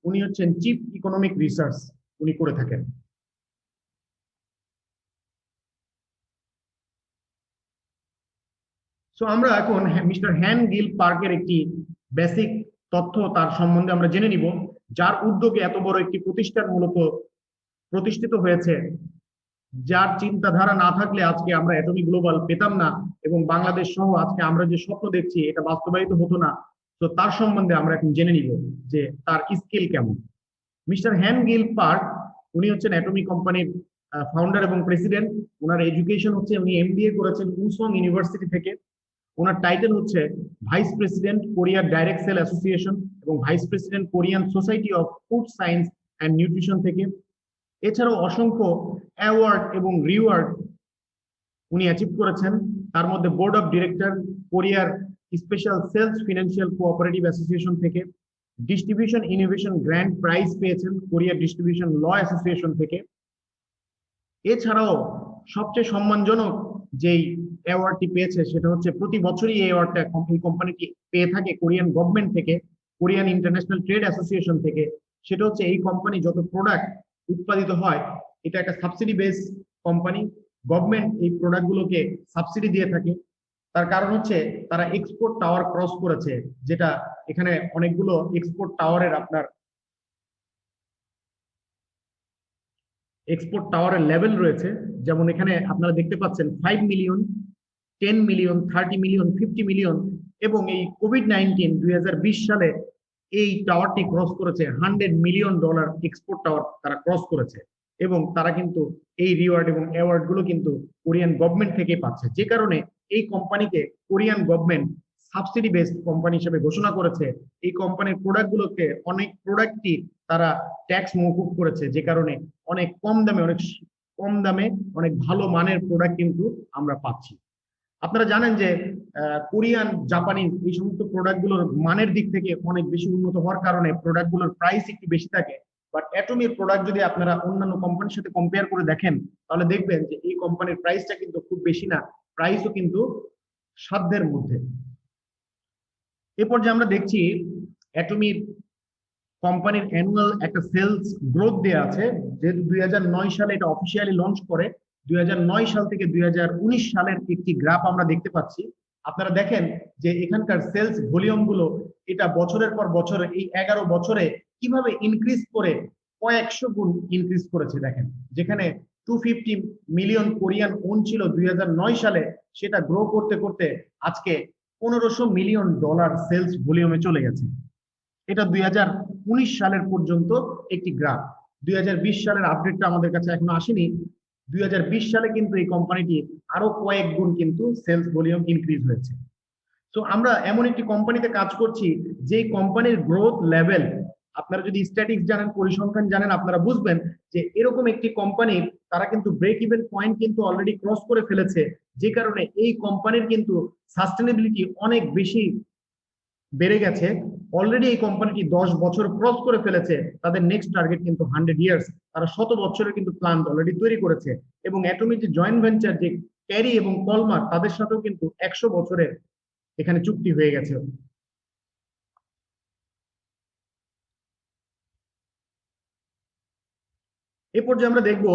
উনি হচ্ছেন চিফ ইকোনমিক রিসার্চ উনি করে থাকেন। সো আমরা এখন মিস্টার হ্যান গিল পার্কের একটি বেসিক তথ্য তার সম্বন্ধে আমরা জেনে নিব, যার উদ্যোগে এত বড় একটি প্রতিষ্ঠান মূলত প্রতিষ্ঠিত হয়েছে, যার চিন্তাধারা না থাকলে আজকে আমরা অ্যাটমি গ্লোবাল পেতাম না এবং বাংলাদেশ সহ আজকে আমরা যে স্বপ্ন দেখছি এটা বাস্তবায়িত হতো না। তো তার সম্বন্ধে আমরা এখন জেনে নিব যে তার স্কিল কেমন। মিস্টার হ্যান গিল পার্ক উনি হচ্ছেন অ্যাটমি কোম্পানির ফাউন্ডার এবং প্রেসিডেন্ট। ওনার এডুকেশন হচ্ছে, উনি এমবিএ করেছেন উসং ইউনিভার্সিটি থেকে। ওনার টাইটেল হচ্ছে vice president Korea direct sale association এবং vice president Korean society of food science and nutrition থেকে। এছাড়াও অসংখ্য অ্যাওয়ার্ড এবং রিওয়ার্ড উনি অ্যাচিভ করেছেন। তার মধ্যে বোর্ড অফ ডিরেক্টর কোরিয়ার special sales financial cooperative association থেকে, ডিস্ট্রিবিউশন ইনোভেশন গ্র্যান্ড প্রাইজ পেয়েছেন কোরিয়া ডিস্ট্রিবিউশন ল অ্যাসোসিয়েশন থেকে। এছাড়াও সবচেয়ে সম্মানজনক যেই অ্যাওয়ার্ডটি পেয়েছে সেটা হচ্ছে প্রতি বছরই এই অ্যাওয়ার্ডটা এই কোম্পানিটি পেয়ে থাকে কোরিয়ান গভর্নমেন্ট থেকে, কোরিয়ান ইন্টারন্যাশনাল ট্রেড অ্যাসোসিয়েশন থেকে। সেটা হচ্ছে এই কোম্পানি যত প্রোডাক্ট উৎপাদিত হয়, এটা একটা সাবসিডি বেস কোম্পানি, গভর্নমেন্ট এই প্রোডাক্টগুলোকে সাবসিডি দিয়ে থাকে। তার কারণ হচ্ছে তারা এক্সপোর্ট টাওয়ার ক্রস করেছে, যেটা এখানে অনেকগুলো এক্সপোর্ট টাওয়ারের লেভেল রয়েছে। যেমন এখানে আপনারা দেখতে পাচ্ছেন 5 মিলিয়ন, 10 মিলিয়ন, 30 মিলিয়ন, 50 মিলিয়ন, এবং এই কোভিড-19 2020 সালে এই টাওয়ারটি ক্রস করেছে $100 মিলিয়ন এক্সপোর্ট টাওয়ার তারা ক্রস করেছে। এবং তারা কিন্তু এই রিওয়ার্ড এবং অ্যাওয়ার্ড গুলো কিন্তু কোরিয়ান গভর্নমেন্ট থেকে পাচ্ছে, যে কারণে এই কোম্পানিকে Korean government subsidy based company হিসেবে ঘোষণা করেছে। এই কোম্পানির প্রোডাক্টগুলোকে অনেক প্রোডাক্টই তারা ট্যাক্স মওকুফ করেছে, যে কারণে অনেক কম দামে অনেক ভালো মানের প্রোডাক্ট কিন্তু আমরা পাচ্ছি। আপনারা জানেন যে কোরিয়ান, জাপানি এই সমস্ত প্রোডাক্টগুলোর মানের দিক থেকে অনেক বেশি উন্নত হওয়ার কারণে প্রোডাক্টগুলোর প্রাইস একটু বেশি থাকে। বাট অ্যাটমির প্রোডাক্ট যদি আপনারা অন্যান্য কোম্পানির সাথে কম্পেয়ার করে দেখেন, তাহলে দেখবেন যে এই কোম্পানির প্রাইসটা কিন্তু খুব বেশি না, প্রাইসও কিন্তু সাধ্যের মধ্যে। এরপর যে আমরা দেখছি অ্যাটমির কোম্পানির অ্যানুয়াল একটা সেলস গ্রোথ দেওয়া আছে, যেহেতু 2009 সালে এটা অফিসিয়ালি লঞ্চ করে। 2009 সাল থেকে 2019 সালের একটি গ্রাফ আমরা দেখতে পাচ্ছি। আপনারা দেখেন যে এখানকার সেলস ভলিউম গুলো এটা বছরের পর বছর এই 11 বছরে কিভাবে ইনক্রিজ করে কয়েকশো গুণ ইনক্রিজ করেছে। দেখেন, যেখানে 250 মিলিয়ন কোরিয়ান ওন ছিল 2009 সালে, সেটা গ্রো করতে করতে আজকে $1500 মিলিয়ন সেলস ভলিউমে চলে গেছে। এটা 2019 সালের পর্যন্ত একটি গ্রাফ। 2020 সালের আপডেটটা আমাদের কাছে এখনো আসেনি। 2020 সালে কিন্তু এই কোম্পানিটি আরো কয়েক গুণ কিন্তু সেলস ভলিউম ইনক্রিজ হয়েছে। তো আমরা এমন একটি কোম্পানিতে কাজ করছি যে কোম্পানির গ্রোথ লেভেল, আপনারা যদি স্ট্যাটিক্স জানেন, পরিসংখ্যান জানেন, আপনারা বুঝবেন যে এরকম একটি কোম্পানির তারা কিন্তু ব্রেক ইভেন পয়েন্ট কিন্তু অলরেডি ক্রস করে ফেলেছে, যে কারণে এই কোম্পানির কিন্তু সাস্টেনেবিলিটি অনেক বেশি বেড়ে গেছে। অলরেডি এই কোম্পানিটি 10 বছর ক্রস করে ফেলেছে। তাদের নেক্সট টার্গেট কিন্তু 100 ইয়ার্স, তারা 100 বছরের কিন্তু প্ল্যান অলরেডি তৈরি করেছে। এবং অ্যাটমিক যে জয়েন্ট ভেঞ্চার যে ক্যারি এবং কলমার, তাদের সাথেও কিন্তু 100 বছরের এখানে চুক্তি হয়ে গেছে। এরপর যে আমরা দেখব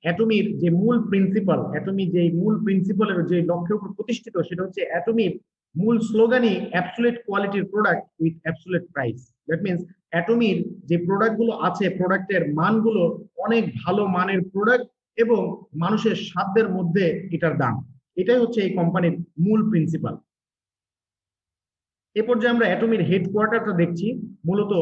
অ্যাটমির যে মূল প্রিন্সিপাল, অ্যাটমি যে মূল প্রিন্সিপালের যে লক্ষ্যের উপর প্রতিষ্ঠিত, সেটা হচ্ছে অ্যাটমির মূল স্লোগানই অ্যাবসোলিউট কোয়ালিটির product with absolute price. That means অ্যাটমির যে প্রোডাক্ট গুলো আছে, প্রোডাক্টের মানগুলো অনেক ভালো মানের প্রোডাক্ট এবং মানুষের সাধ্যের মধ্যে এটার দাম। এটাই হচ্ছে এই কোম্পানির মূল প্রিন্সিপাল। এরপর যে আমরা অ্যাটমির হেডকোয়ার্টারটা দেখছি, মূলত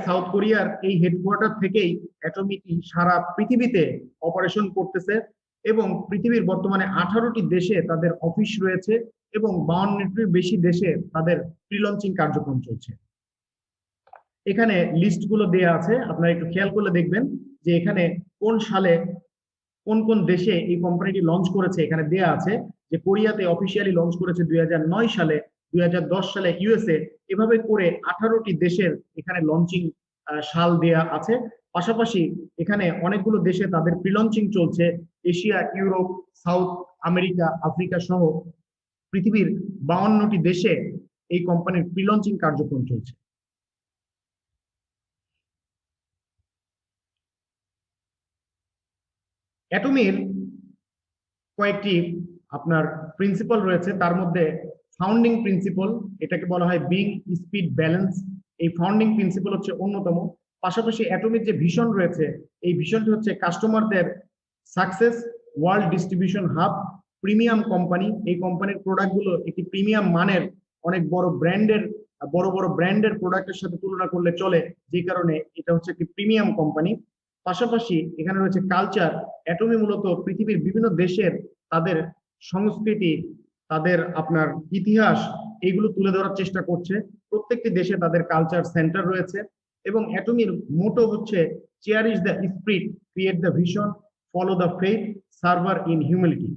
সাউথ কোরিয়ার এই হেডকোয়ার্টার থেকেই অ্যাটমিটি সারা পৃথিবীতে অপারেশন করতেছে এবং পৃথিবীর বর্তমানে 18টি দেশে তাদের অফিস রয়েছে এবং 52টির বেশি দেশে তাদের প্রি লঞ্চিং কার্যক্রম চলছে। এখানে লিস্ট গুলো দেওয়া আছে, আপনারা একটু খেয়াল করলে দেখবেন যে এখানে কোন সালে কোন কোন দেশে এই কোম্পানিটি লঞ্চ করেছে এখানে দেয়া আছে। যে কোরিয়াতে অফিসিয়ালি লঞ্চ করেছে 2009 সালে, 2010 সালে ইউএসএ, এভাবে করে 18টি দেশের এখানে লঞ্চিং সাল দেয়া আছে। পাশাপাশি এখানে অনেকগুলো দেশে তাদের প্রি লঞ্চিং চলছে, Asia, Europe, south America, Africa সহ পৃথিবীর 52টি দেশে এই কোম্পানির প্রি লঞ্চিং কার্যক্রম চলছে। অ্যাটমির কয়েকটি আপনার প্রিন্সিপাল রয়েছে, তার মধ্যে ফাউন্ডিং প্রিন্সিপাল, এটাকে বলা হয় বিং স্পিড ব্যালেন্স। এই ফাউন্ডিং প্রিন্সিপাল হচ্ছে অন্যতম। পাশাপাশি অ্যাটমির যে ভিশন রয়েছে, এই ভিশনটি হচ্ছে কাস্টমারদের success, world distribution hub, premium company. এই কোম্পানির প্রোডাক্টগুলো একটি প্রিমিয়াম মানের, অনেক বড় ব্র্যান্ডের প্রোডাক্টের সাথে তুলনা করলে চলে, যে কারণে এটা হচ্ছে একটি প্রিমিয়াম কোম্পানি। পাশাপাশি এখানে রয়েছে কালচার। অ্যাটমি মূলত পৃথিবীর বিভিন্ন দেশের তাদের সংস্কৃতি তাদের আপনার ইতিহাস, এইগুলো তুলে ধরার চেষ্টা করছে। প্রত্যেকটি দেশে তাদের কালচার সেন্টার রয়েছে এবং অ্যাটমির মোটো হচ্ছে cherish the spirit, create the vision, follow the faith, serve in humanity.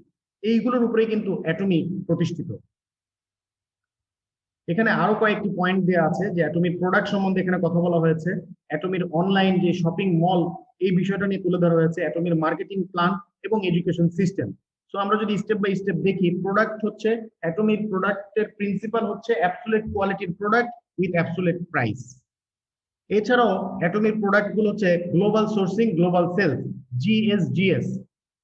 এইগুলোর উপরে কিন্তু অ্যাটমি প্রতিষ্ঠিত। এখানে আরো কয়েকটি পয়েন্ট দেওয়া আছে যে অ্যাটমির প্রোডাক্ট সম্বন্ধে এখানে কথা বলা হয়েছে, অ্যাটমির অনলাইন যে শপিং মল এই বিষয়টা নিয়ে তুলে ধরা হয়েছে, অ্যাটমির মার্কেটিং প্ল্যান এবং এডুকেশন সিস্টেম। সো আমরা যদি স্টেপ বাই স্টেপ দেখি, প্রোডাক্ট হচ্ছে অ্যাটমির প্রোডাক্টের প্রিন্সিপাল হচ্ছে অ্যাবসোলিউট কোয়ালিটির প্রোডাক্ট উইথ অ্যাবসোলিউট প্রাইস। এছাড়াও অ্যাটমিক প্রোডাক্ট গুলো হচ্ছে global sourcing, global sales, GSGS.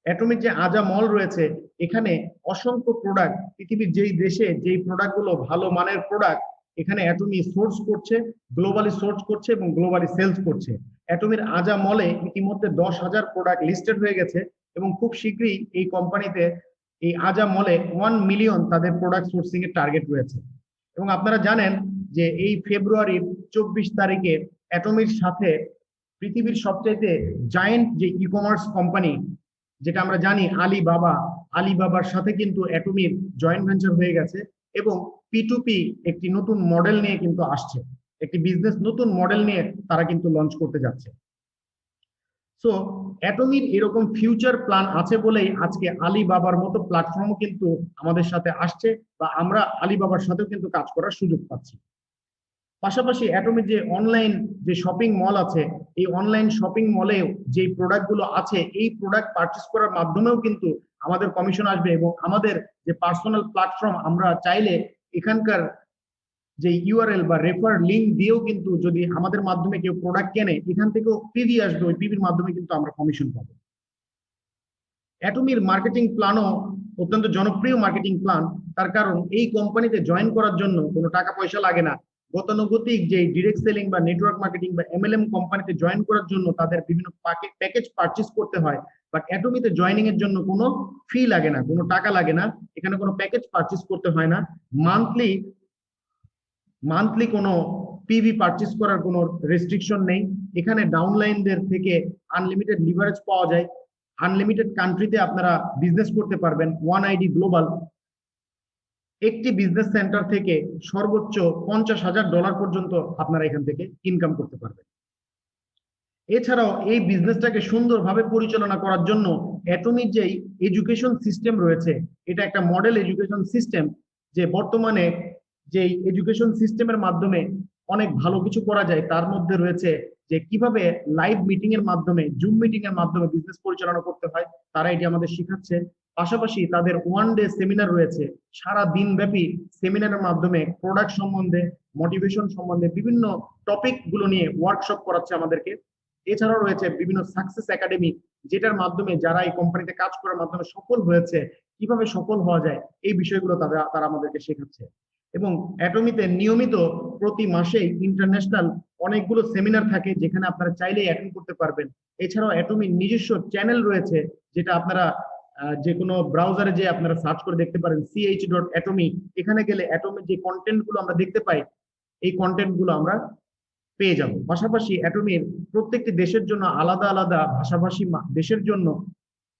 Atomy যে আজা মল রয়েছে, এখানে অসংখ্য প্রোডাক্ট, পৃথিবীর যেই দেশে যেই প্রোডাক্ট গুলো ভালো মানের প্রোডাক্ট, এখানে অ্যাটমি সোর্স করছে, গ্লোবালি সোর্স করছে এবং গ্লোবালি সেলস করছে। অ্যাটমির আজা মলে ইতিমধ্যে 10,000 প্রোডাক্ট লিস্টেড হয়ে গেছে এবং খুব শীঘ্রই এই কোম্পানিতে, এই আজা মলে 1 মিলিয়ন তাদের প্রোডাক্ট সোর্সিং এর টার্গেট রয়েছে। এবং আপনারা জানেন যে এই ফেব্রুয়ারির 24 তারিখে অ্যাটমির সাথে পৃথিবীর সবচাইতে জায়েন্ট যে ই কমার্স কোম্পানি, যেটা আমরা জানি আলিবাবা, আলিবাবার সাথে কিন্তু অ্যাটমির জয়েন্ট ভেঞ্চার হয়ে গেছে এবং P2P একটি নতুন মডেল নিয়ে কিন্তু আসছে, একটি বিজনেস নতুন মডেল নিয়ে তারা কিন্তু লঞ্চ করতে যাচ্ছে। সো অ্যাটমির এরকম ফিউচার প্ল্যান আছে বলেই আজকে আলিবাবার মতো প্ল্যাটফর্মও কিন্তু আমাদের সাথে আসছে বা আমরা আলিবাবার সাথেও কিন্তু কাজ করার সুযোগ পাচ্ছি। পাশাপাশি অ্যাটমির যে অনলাইন যে শপিং মল আছে, এই অনলাইন শপিং মলেও যে প্রোডাক্ট গুলো আছে, এই প্রোডাক্ট পারচেস করার মাধ্যমেও কিন্তু আমাদের কমিশন আসবে এবং আমাদের যে পার্সোনাল প্ল্যাটফর্ম, আমরা চাইলে এখানকার যে ইউআরএল বা রেফার লিঙ্ক দিয়েও কিন্তু যদি আমাদের মাধ্যমে কেউ প্রোডাক্ট কেনে, এখান থেকেও পিভি আসবে, ওই পিভির মাধ্যমে কিন্তু আমরা কমিশন পাবো। অ্যাটমির মার্কেটিং প্ল্যানও অত্যন্ত জনপ্রিয় মার্কেটিং প্ল্যান, তার কারণ এই কোম্পানিতে জয়েন করার জন্য কোনো টাকা পয়সা লাগে না। গতানুগতিক যে ডিরেক্ট সেলিং বা নেটওয়ার্ক মার্কেটিং বা এমএলএম কোম্পানিতে জয়েন করার জন্য তাদের বিভিন্ন প্যাকেজ পারচেজ করতে হয়, বাট অ্যাটমিতে জয়েনিং এর জন্য কোনো ফি লাগে না, কোনো টাকা লাগে না, এখানে কোনো প্যাকেজ পারচেজ করতে হয় না। মান্থলি কোনো পিভি পারচেজ করার কোনো রেস্ট্রিকশন নেই। এখানে ডাউনলাইনদের থেকে আনলিমিটেড লিভারেজ পাওয়া যায়, আনলিমিটেড কান্ট্রিতে আপনারা বিজনেস করতে পারবেন। ওয়ান আইডি গ্লোবাল, একটি বিজনেস সেন্টার থেকে সর্বোচ্চ $50,000 পর্যন্ত আপনারা এখান থেকে ইনকাম করতে পারবেন। এছাড়াও এই বিজনেসটাকে সুন্দরভাবে পরিচালনা করার জন্য অ্যাটমিক যেই এডুকেশন সিস্টেম রয়েছে, এটা একটা মডেল এডুকেশন সিস্টেম, যে বর্তমানে যে এডুকেশন সিস্টেমের মাধ্যমে অনেক ভালো কিছু করা যায়। তার মধ্যে রয়েছে যে কিভাবে লাইভ মিটিং এর মাধ্যমে, জুম মিটিং এর মাধ্যমে বিজনেস পরিচালনা করতে হয়, তারা এটি আমাদের শেখাচ্ছে। পাশাপাশি তাদের ওয়ান ডে সেমিনার রয়েছে, সারা দিন ব্যাপী সেমিনারের মাধ্যমে প্রোডাক্ট সম্বন্ধে, মোটিভেশন সম্বন্ধে বিভিন্ন টপিক গুলো নিয়ে ওয়ার্কশপ করাচ্ছে আমাদেরকে। এছাড়াও রয়েছে বিভিন্ন সাকসেস একাডেমি, যেটার মাধ্যমে যারা এই কোম্পানিতে কাজ করার মাধ্যমে সফল হয়েছে, কিভাবে সফল হওয়া যায় এই বিষয়গুলো তারা আমাদেরকে শেখাচ্ছে। এবং অ্যাটমিতে নিয়মিত প্রতি মাসেই ইন্টারন্যাশনাল অনেকগুলো সেমিনার থাকে, যেখানে আপনারা চাইলেই অ্যাটেন্ড করতে পারবেন। এছাড়াও অ্যাটমির নিজস্ব চ্যানেল রয়েছে, যেটা আপনারা যে কোনো ব্রাউজারে যে আপনারা সার্চ করে দেখতে পারেন, ch.atomy। এখানে গেলে অ্যাটমির যে কন্টেন্ট গুলো আমরা দেখতে পাই, এই কন্টেন্ট গুলো আমরা পেয়ে যাব। পাশাপাশি অ্যাটমির প্রত্যেকটি দেশের জন্য আলাদা আলাদা ভাষাভাষী দেশের জন্য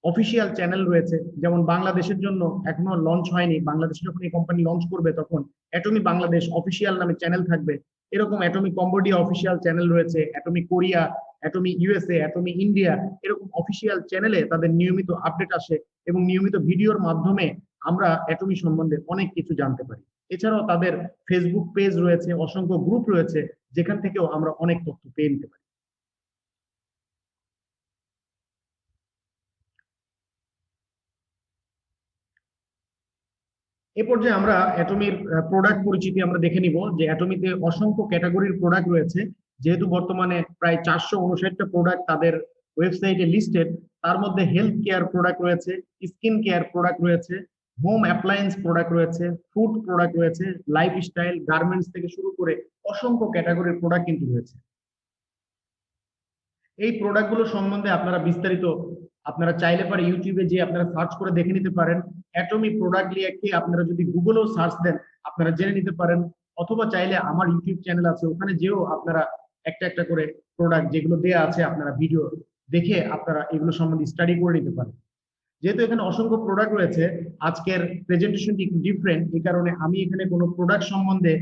অফিসিয়াল চ্যানেল রয়েছে। যেমন বাংলাদেশের জন্য এখনো লঞ্চ হয়নি, বাংলাদেশে যখন এই কোম্পানি লঞ্চ করবে তখন অ্যাটমি বাংলাদেশ অফিসিয়াল নামে চ্যানেল থাকবে। এরকম অ্যাটমি কম্বোডিয়া অফিসিয়াল চ্যানেল রয়েছে, Atomy Korea, Atomy USA, Atomy India, এরকম অফিসিয়াল চ্যানেলে তাদের নিয়মিত আপডেট আসে এবং নিয়মিত ভিডিওর মাধ্যমে আমরা অ্যাটমি সম্বন্ধে অনেক কিছু জানতে পারি। এছাড়াও তাদের ফেসবুক পেজ রয়েছে, অসংখ্য গ্রুপ রয়েছে, যেখান থেকেও আমরা অনেক তথ্য পেয়ে নিতে পারি। এ পর্যায়ে আমরা অ্যাটমির প্রোডাক্ট পরিচিতি আমরা দেখে নিব, যে অ্যাটমিতে অসংখ্য ক্যাটাগরির প্রোডাক্ট রয়েছে। যেহেতু বর্তমানে প্রায় 459টা প্রোডাক্ট তাদের ওয়েবসাইটে লিস্টেড, তার মধ্যে হেলথ কেয়ার প্রোডাক্ট রয়েছে, স্কিন কেয়ার প্রোডাক্ট রয়েছে, হোম অ্যাপ্লায়েন্স প্রোডাক্ট রয়েছে, ফুড প্রোডাক্ট রয়েছে, লাইফস্টাইল, গার্মেন্টস থেকে শুরু করে অসংখ্য ক্যাটাগরির প্রোডাক্ট কিন্তু রয়েছে। এই প্রোডাক্টগুলো সম্বন্ধে আপনারা বিস্তারিত আপনারা চাইলে পারে ইউটিউবে যে আপনারা সার্চ করে দেখে নিতে পারেন। অ্যাটমি প্রোডাক্ট লিখে আপনারা যদি গুগলেও সার্চ দেন, আপনারা জেনে নিতে পারেন। অথবা চাইলে আমার ইউটিউব চ্যানেল আছে, ওখানে যেও আপনারা একটা একটা করে প্রোডাক্ট যেগুলো দেয়া আছে, আপনারা ভিডিও দেখে আপনারা এগুলো সম্বন্ধে স্টাডি করে নিতে পারেন। যেহেতু এখানে অসংখ্য প্রোডাক্ট রয়েছে, আজকের প্রেজেন্টেশনটি একটু ডিফারেন্ট, এই কারণে আমি এখানে কোনো প্রোডাক্ট সম্বন্ধে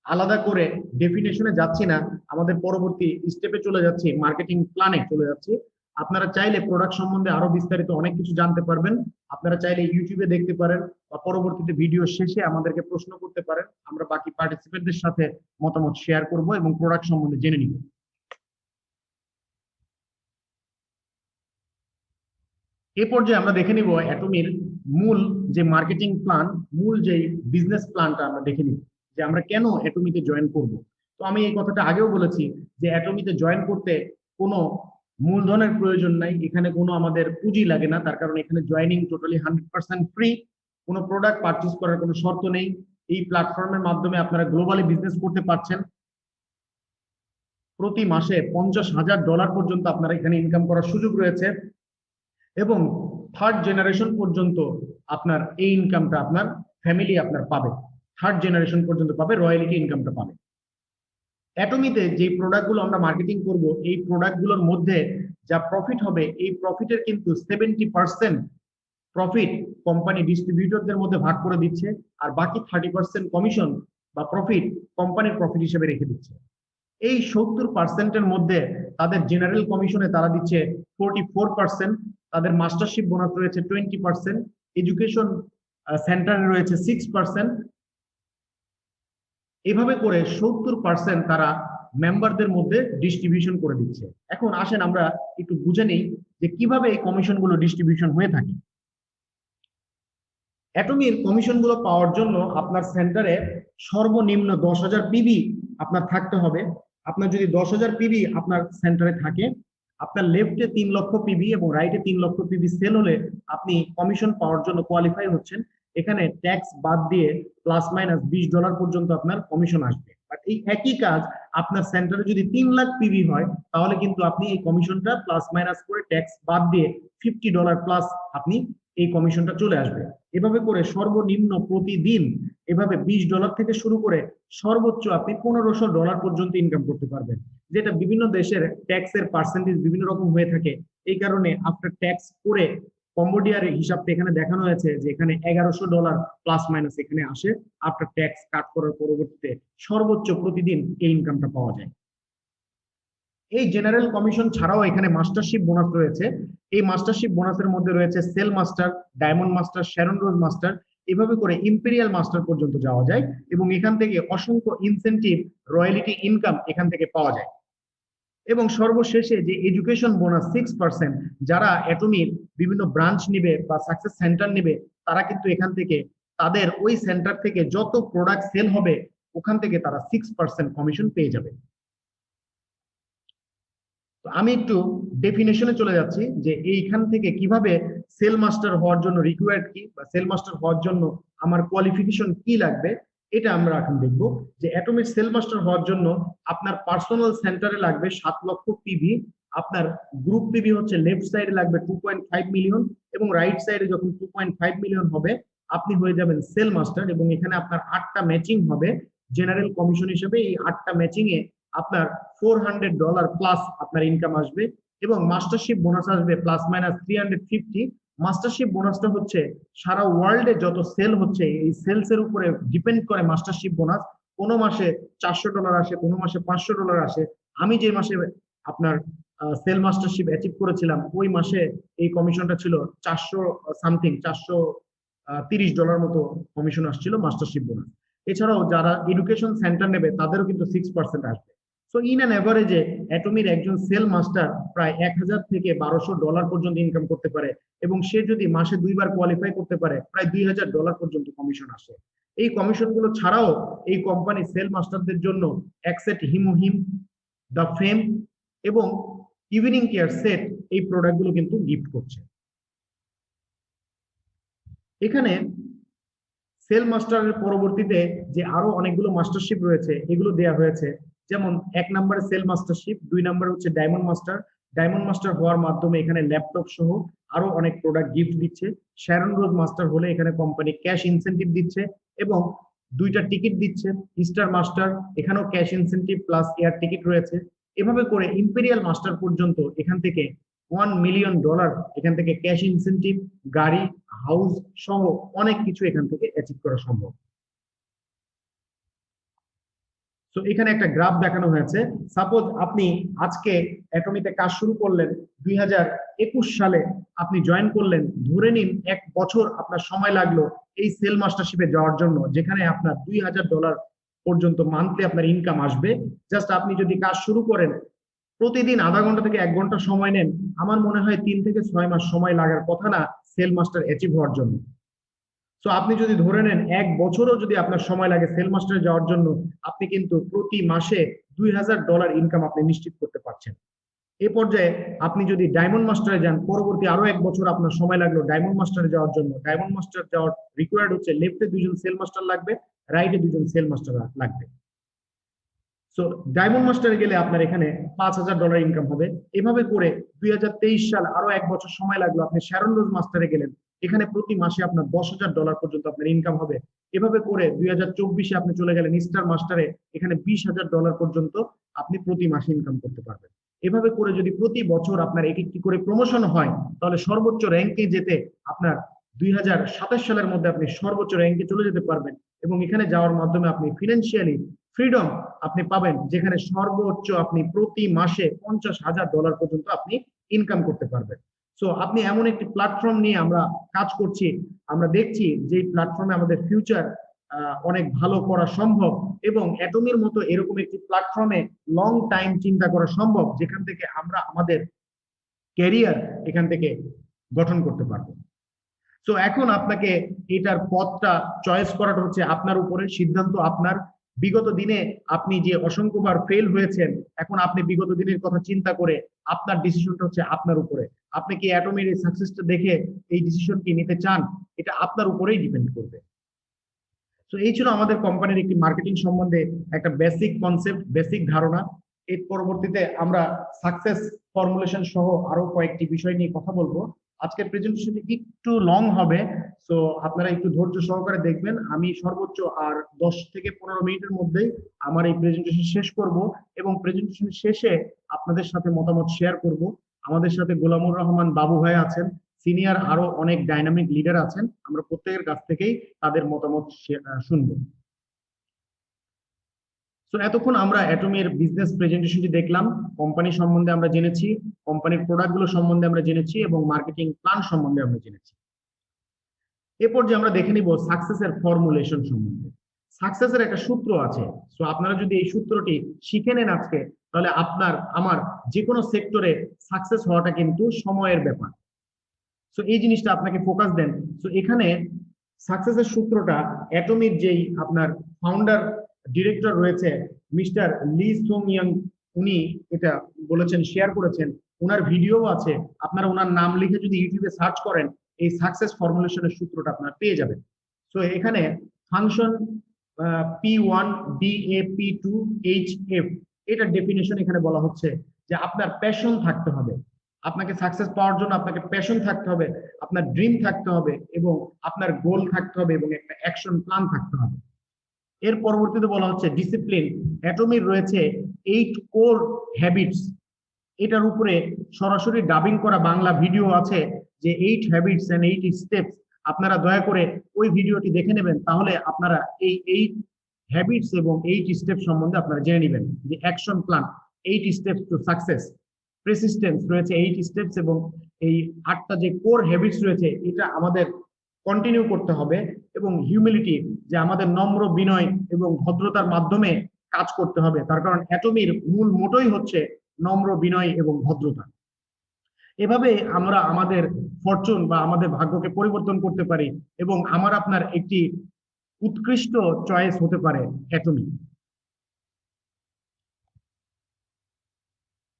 আলাদা করে ডেফিনেশনে যাচ্ছি না। আমাদের পরবর্তী স্টেপে চলে যাচ্ছি, মার্কেটিং প্ল্যানে চলে যাচ্ছি। আপনারা চাইলে প্রোডাক্ট সম্বন্ধে আরো বিস্তারিত অনেক কিছু জানতে পারবেন। আপনারা চাইলে ইউটিউবে দেখতে পারেন বা পরবর্তীতে ভিডিও শেষে আমাদেরকে প্রশ্ন করতে পারেন, আমরা বাকি পার্টিসিপেন্টদের সাথে মতামত শেয়ার করব এবং প্রোডাক্ট সম্বন্ধে জেনে নিব। এই পর্যায়ে আমরা দেখে নিব অ্যাটমির মূল যে মার্কেটিং প্ল্যান, মূল যে বিজনেস প্ল্যানটা আমরা দেখে নিব যে আমরা কেন অ্যাটমিতে জয়েন করব। তো আমি এই কথাটা আগেও বলেছি যে অ্যাটমিতে জয়েন করতে কোনো মূলধনের প্রয়োজন নাই, এখানে কোনো আমাদের পুঁজি লাগে না, তার কারণ এখানে জয়েনিং টোটালি 100% ফ্রি, কোনো প্রোডাক্ট পারচেজ করার কোনো শর্ত নেই। এই প্ল্যাটফর্মের মাধ্যমে আপনারা গ্লোবালি বিজনেস করতে পারছেন। প্রতি মাসে $50,000 পর্যন্ত আপনারা এখানে ইনকাম করার সুযোগ রয়েছে এবং থার্ড জেনারেশন পর্যন্ত আপনার এই ইনকামটা আপনার ফ্যামিলি আপনার পাবে, থার্ড জেনারেশন পর্যন্ত পাবে, রয়্যালিটি ইনকামটা পাবে। অ্যাটমিতে যে প্রোডাক্টগুলো আমরা মার্কেটিং করব, এই প্রোডাক্টগুলোর মধ্যে যা প্রফিট হবে, এই প্রফিটের কিন্তু 70% প্রফিট কোম্পানি ডিস্ট্রিবিউটরদের মধ্যে ভাগ করে দিচ্ছে, আর বাকি 30% কমিশন বা প্রফিট কোম্পানির প্রফিট হিসেবে রেখে দিচ্ছে। এই 70%-এর মধ্যে তাদের জেনারেল কমিশনে তারা দিচ্ছে 44%, তাদের মাস্টারশিপ বোনাস রয়েছে 20%, এডুকেশন সেন্টারে রয়েছে 6%। এভাবে করে 70% তারা মেম্বারদের মধ্যে ডিস্ট্রিবিউশন করে দিচ্ছে। এখন আসেন আমরা একটু বুঝে নিই যে কিভাবে এই কমিশনগুলো ডিস্ট্রিবিউশন হয়ে থাকে। অ্যাটমির কমিশনগুলো পাওয়ার জন্য আপনার সেন্টারে সর্বনিম্ন 10,000 পিবি আপনার থাকতে হবে। আপনার যদি 10,000 পিবি আপনার সেন্টারে থাকে, আপনার লেফটে 3 লক্ষ পিবি এবং রাইটে 3 লক্ষ পিবি সেল হলে আপনি কমিশন পাওয়ার জন্য কোয়ালিফাই হচ্ছেন। এখানে ট্যাক্স বাদ দিয়ে +- $20 পর্যন্ত আপনার কমিশন আসবে। বাট এই একই কাজ আপনার সেন্টারে যদি 3 লাখ পিবি হয়, তাহলে কিন্তু আপনি এই কমিশনটা প্লাস করে ট্যাক্স বাদ দিয়ে $50 প্লাস আপনি এই কমিশনটা চলে আসবে। এভাবে করে সর্বনিম্ন প্রতিদিন এভাবে $20 থেকে শুরু করে সর্বোচ্চ আপনি $1,500 পর্যন্ত ইনকাম করতে পারবেন, যেটা বিভিন্ন দেশের ট্যাক্সের পার্সেন্টেজ বিভিন্ন রকম হয়ে থাকে। এই কারণে আফটার ট্যাক্স করে কম্বোডিয়ার হিসাবটা এখানে দেখানো হয়েছে যে এখানে $1,100 প্লাস মাইনাস এখানে আসে আফটার ট্যাক্স কাট করার পরবর্তীতে সর্বোচ্চ প্রতিদিন এই ইনকামটা পাওয়া যায়। এই জেনারেল কমিশন ছাড়াও এখানে মাস্টারশিপ বোনাস রয়েছে। এই মাস্টারশিপ বোনাসের মধ্যে রয়েছে sale master, diamond master, Sharon Rose master, এভাবে করে ইম্পেরিয়াল মাস্টার পর্যন্ত যাওয়া যায় এবং এখান থেকে অসংখ্য ইনসেনটিভ, রয়্যালিটি ইনকাম এখান থেকে পাওয়া যায়। এবং সর্বশেষে যে এডুকেশন বোনাস 6%, যারা অ্যাটমির বিভিন্ন ব্রাঞ্চ নিবে বা সাকসেস সেন্টার নিবে, তারা কিন্তু এখান থেকে তাদের ওই সেন্টার থেকে যত প্রোডাক্ট সেল হবে ওখান থেকে তারা 6% কমিশন পেয়ে যাবে। আমি একটু ডেফিনেশনে চলে যাচ্ছি যে এইখান থেকে কিভাবে সেল মাস্টার হওয়ার জন্য রিকোয়ার্ড কি বা সেল মাস্টার হওয়ার জন্য আমার কোয়ালিফিকেশন কি লাগবে, এটা আমরা এখন দেখব। যে অ্যাটমিক সেল মাস্টার হওয়ার জন্য আপনার পার্সোনাল সেন্টারে লাগবে 7 লক্ষ পিভি, আপনার গ্রুপ পিভি হচ্ছে লেফট সাইডে লাগবে 2.5 মিলিয়ন এবং রাইট সাইডে যখন 2.5 মিলিয়ন হবে আপনি হয়ে যাবেন সেল মাস্টার। এবং এখানে আপনার 8টা ম্যাচিং হবে জেনারেল কমিশন হিসেবে। এই 8টা ম্যাচিং এ আপনার $400 প্লাস আপনার ইনকাম আসবে এবং মাস্টারশিপ বোনাস আসবে +- 350। মাস্টারশিপ বোনাসটা হচ্ছে সারা ওয়ার্ল্ডে যত সেল হচ্ছে এই সেলস এর উপরে ডিপেন্ড করে মাস্টারশিপ বোনাস। কোনো মাসে $400 আসে, কোনো মাসে $500 আসে। আমি যে মাসে আপনার সেল মাস্টারশিপ অ্যাচিভ করেছিলাম ওই মাসে এই কমিশনটা ছিল 400 সামথিং, $430 মতো কমিশন আসছিল মাস্টারশিপ বোনাস। এছাড়াও যারা এডুকেশন সেন্টার নেবে তাদেরও কিন্তু 6% আসবে। সো ইন অ্যান এভারেজে অ্যাটমির একজন সেল মাস্টার প্রায় $1,000 থেকে $1,200 পর্যন্ত ইনকাম করতে পারে এবং সে যদি মাসে 2বার কোয়ালিফাই করতে পারে প্রায় $2,000 পর্যন্ত কমিশন আসে। এই কমিশন গুলো ছাড়াও এই কোম্পানি সেল মাস্টারদের জন্য অ্যাকসেট হিমোহিম, দ্য ফেম এবং ইভিনিং কেয়ার সেট এই প্রোডাক্ট গুলো কিন্তু গিফট করছে। এখানে সেল মাস্টারের পরবর্তীতে যে আরো অনেকগুলো মাস্টারশিপ রয়েছে এগুলো দেওয়া হয়েছে। যেমন 1 নম্বরে সেল মাস্টারশিপ, 2 নম্বরে হচ্ছে ডায়মন্ড মাস্টার। ডায়মন্ড মাস্টার হওয়ার মাধ্যমে এখানে ল্যাপটপ সহ আরো অনেক প্রোডাক্ট গিফট দিচ্ছে। শ্যারন রোজ মাস্টার হলে এখানে কোম্পানি ক্যাশ ইনসেন্টিভ দিচ্ছে এবং 2টা টিকিট দিচ্ছে। স্টার মাস্টার, এখানেও cash incentive plus air ticket রয়েছে। এভাবে করে ইম্পেরিয়াল মাস্টার পর্যন্ত এখান থেকে $1 মিলিয়ন এখান থেকে ক্যাশ ইনসেনটিভ, গাড়ি, হাউস সহ অনেক কিছু এখান থেকে অ্যাচিভ করা সম্ভব। তো এখানে একটা গ্রাফ দেখানো হয়েছে। সাপোজ আপনি আজকে অ্যাটমিতে কাজ শুরু করলেন, 2021 সালে আপনি জয়েন করলেন, ধরে নিন 1 বছর আপনার সময় লাগলো এই সেল মাস্টারশিপে যাওয়ার জন্য, যেখানে আপনার $2000 পর্যন্ত মান্থলি আপনার ইনকাম আসবে। জাস্ট আপনি যদি কাজ শুরু করেন, প্রতিদিন আধা ঘন্টা থেকে 1 ঘন্টা সময় নেন, আমার মনে হয় 3 থেকে 6 মাস সময় লাগার কথা না সেল মাস্টার অ্যাচিভ হওয়ার জন্য। তো আপনি যদি ধরে নেন 1 বছরও যদি আপনার সময় লাগে সেল মাস্টারে যাওয়ার জন্য, আপনি কিন্তু প্রতি মাসে $2000 ইনকাম আপনি নিশ্চিত করতে পারছেন। এই পর্যায়ে আপনি যদি ডায়মন্ড মাস্টারে যান, পরবর্তী আরো 1 বছর আপনার সময় লাগলো ডায়মন্ড মাস্টারে যাওয়ার জন্য। ডায়মন্ড মাস্টার যাওয়ার রিকোয়ার্ড হচ্ছে লেফটে 2 জন সেল মাস্টার লাগবে, রাইটে 2 জন সেল মাস্টার লাগবে। সো ডায়মন্ড মাস্টারে গেলে আপনার এখানে $5000 ইনকাম হবে। এভাবে করে 2023 সাল আরো 1 বছর সময় লাগলো, আপনি শ্যারন রোজ মাস্টারে গেলেন, এখানে প্রতি মাসে আপনার $10,000 পর্যন্ত আপনার ইনকাম হবে। এভাবে করে 2024-এ আপনি চলে গেলেন স্টার মাস্টারে, এখানে $20,000 পর্যন্ত আপনি প্রতি মাসে ইনকাম করতে পারবেন। এভাবে করে যদি প্রতি বছর আপনার একটি করে প্রমোশন হয়, তাহলে সর্বোচ্চ র্যাঙ্কে যেতে আপনার 2027 সালের মধ্যে আপনি সর্বোচ্চ র্যাঙ্কে চলে যেতে পারবেন। এবং এখানে যাওয়ার মাধ্যমে আপনি ফিনান্সিয়ালি ফ্রিডম আপনি পাবেন, যেখানে সর্বোচ্চ আপনি প্রতি মাসে $50,000 পর্যন্ত আপনি ইনকাম করতে পারবেন। সো আপনি এমন একটি প্ল্যাটফর্ম নিয়ে আমরা কাজ করছি, আমরা দেখছি যে প্ল্যাটফর্মে আমাদের ফিউচার অনেক ভালো করা সম্ভব, এবং অ্যাটমির মতো এরকম একটি প্ল্যাটফর্মে লং টাইম চিন্তা করা সম্ভব, যেখান থেকে আমরা আমাদের ক্যারিয়ার এখান থেকে গঠন করতে পারবো। তো এখন আপনাকে এটার পথটা চয়েস করাটা হচ্ছে আপনার উপরে, সিদ্ধান্ত আপনার। বিগত দিনে আপনি যে অসংখ্যবার ফেল হয়েছেন, এখন আপনি বিগত দিনের কথা চিন্তা করে আপনার ডিসিশনটা হচ্ছে আপনার উপরে। আপনি কি অ্যাটমের এই সাকসেসটা দেখে এই ডিসিশন কি নিতে চান, এটা আপনার উপরেই ডিপেন্ড করবে। তো এই ছিল আমাদের কোম্পানির একটি মার্কেটিং সম্বন্ধে একটা বেসিক কনসেপ্ট, বেসিক ধারণা। এর পরবর্তীতে আমরা সাকসেস ফর্মুলেশন সহ আরো কয়েকটি বিষয় নিয়ে কথা বলবো। আজকের প্রেজেন্টেশনটি একটু লং হবে, সো আপনারা একটু ধৈর্য সহকারে দেখবেন। আমি সর্বোচ্চ আর 10 থেকে 15 মিনিটের মধ্যেই আমার এই প্রেজেন্টেশন শেষ করব, এবং প্রেজেন্টেশন শেষে আপনাদের সাথে মতামত শেয়ার করব। আমাদের সাথে গোলামুর রহমান বাবু ভাই আছেন, সিনিয়র আরো অনেক ডাইনামিক লিডার আছেন, আমরা প্রত্যেকের কাছ থেকেই তাদের মতামত শুনবো। তো এতক্ষণ আমরা অ্যাটমের বিজনেস প্রেজেন্টেশনটি দেখলাম, কোম্পানি সম্বন্ধে আমরা জেনেছি, কোম্পানির প্রোডাক্টগুলো সম্বন্ধে আমরা জেনেছি, এবং মার্কেটিং প্ল্যান সম্বন্ধে আমরা জেনেছি। এরপর যে আমরা দেখে নিব সাকসেসের ফর্মুলেশন সম্বন্ধে। সাকসেসের একটা সূত্র আছে, সো আপনারা যদি এই সূত্রটি শিখে নেন আজকে, তাহলে আপনার আমার যে কোনো সেক্টরে সাকসেস হওয়াটা কিন্তু সময়ের ব্যাপার। সো এই জিনিসটা আপনাকে ফোকাস দেন। সো এখানে সাকসেসের সূত্রটা অ্যাটমির যেই আপনার ফাউন্ডার ডিরেক্টর রয়েছে মিস্টার লি সোং ইয়াং, উনি এটা বলেছেন, শেয়ার করেছেন, ওনার ভিডিও আছে, আপনারা ওনার নাম লিখে যদি ইউটিউবে সার্চ করেন, এই সাকসেস ফর্মুলেশনের সূত্রটা আপনারা পেয়ে যাবেন। সো এখানে function P1 DA P2 HF, এটার ডেফিনেশন এখানে বলা হচ্ছে যে আপনার প্যাশন থাকতে হবে। আপনাকে সাকসেস পাওয়ার জন্য আপনাকে প্যাশন থাকতে হবে, আপনার ড্রিম থাকতে হবে, এবং আপনার গোল থাকতে হবে, এবং একটা অ্যাকশন প্ল্যান থাকতে হবে। এর পরবর্তীতে বলা হচ্ছে ডিসিপ্লিন। অ্যাটমির রয়েছে 8 কোর হ্যাবিটস, এটার উপরে সরাসরি ডাবিং করা বাংলা ভিডিও আছে, যে 8 হ্যাবিটস এন্ড 8 স্টেপস। আপনারা দয়া করে ওই ভিডিওটি দেখে নেবেন, তাহলে আপনারা এই 8 হ্যাবিটস এবং 8 স্টেপ সম্বন্ধে আপনারা জেনে নেবেন। যে action plan, 8 steps to success, persistence রয়েছে 8 স্টেপস, এবং এই 8টা যে কোর হ্যাবিটস রয়েছে, এটা আমাদের কন্টিনিউ করতে হবে। এবং হিউমিলিটি, যে আমাদের নম্র, বিনয় এবং ভদ্রতার মাধ্যমে কাজ করতে হবে, তার কারণ অ্যাটমির মূল মোটোই হচ্ছে নম্র, বিনয় এবং ভদ্রতা। এভাবে আমরা আমাদের ফরচুন বা আমাদের ভাগ্যকে পরিবর্তন করতে পারি, এবং আমার আপনার একটি উৎকৃষ্ট চয়েস হতে পারে অ্যাটমি।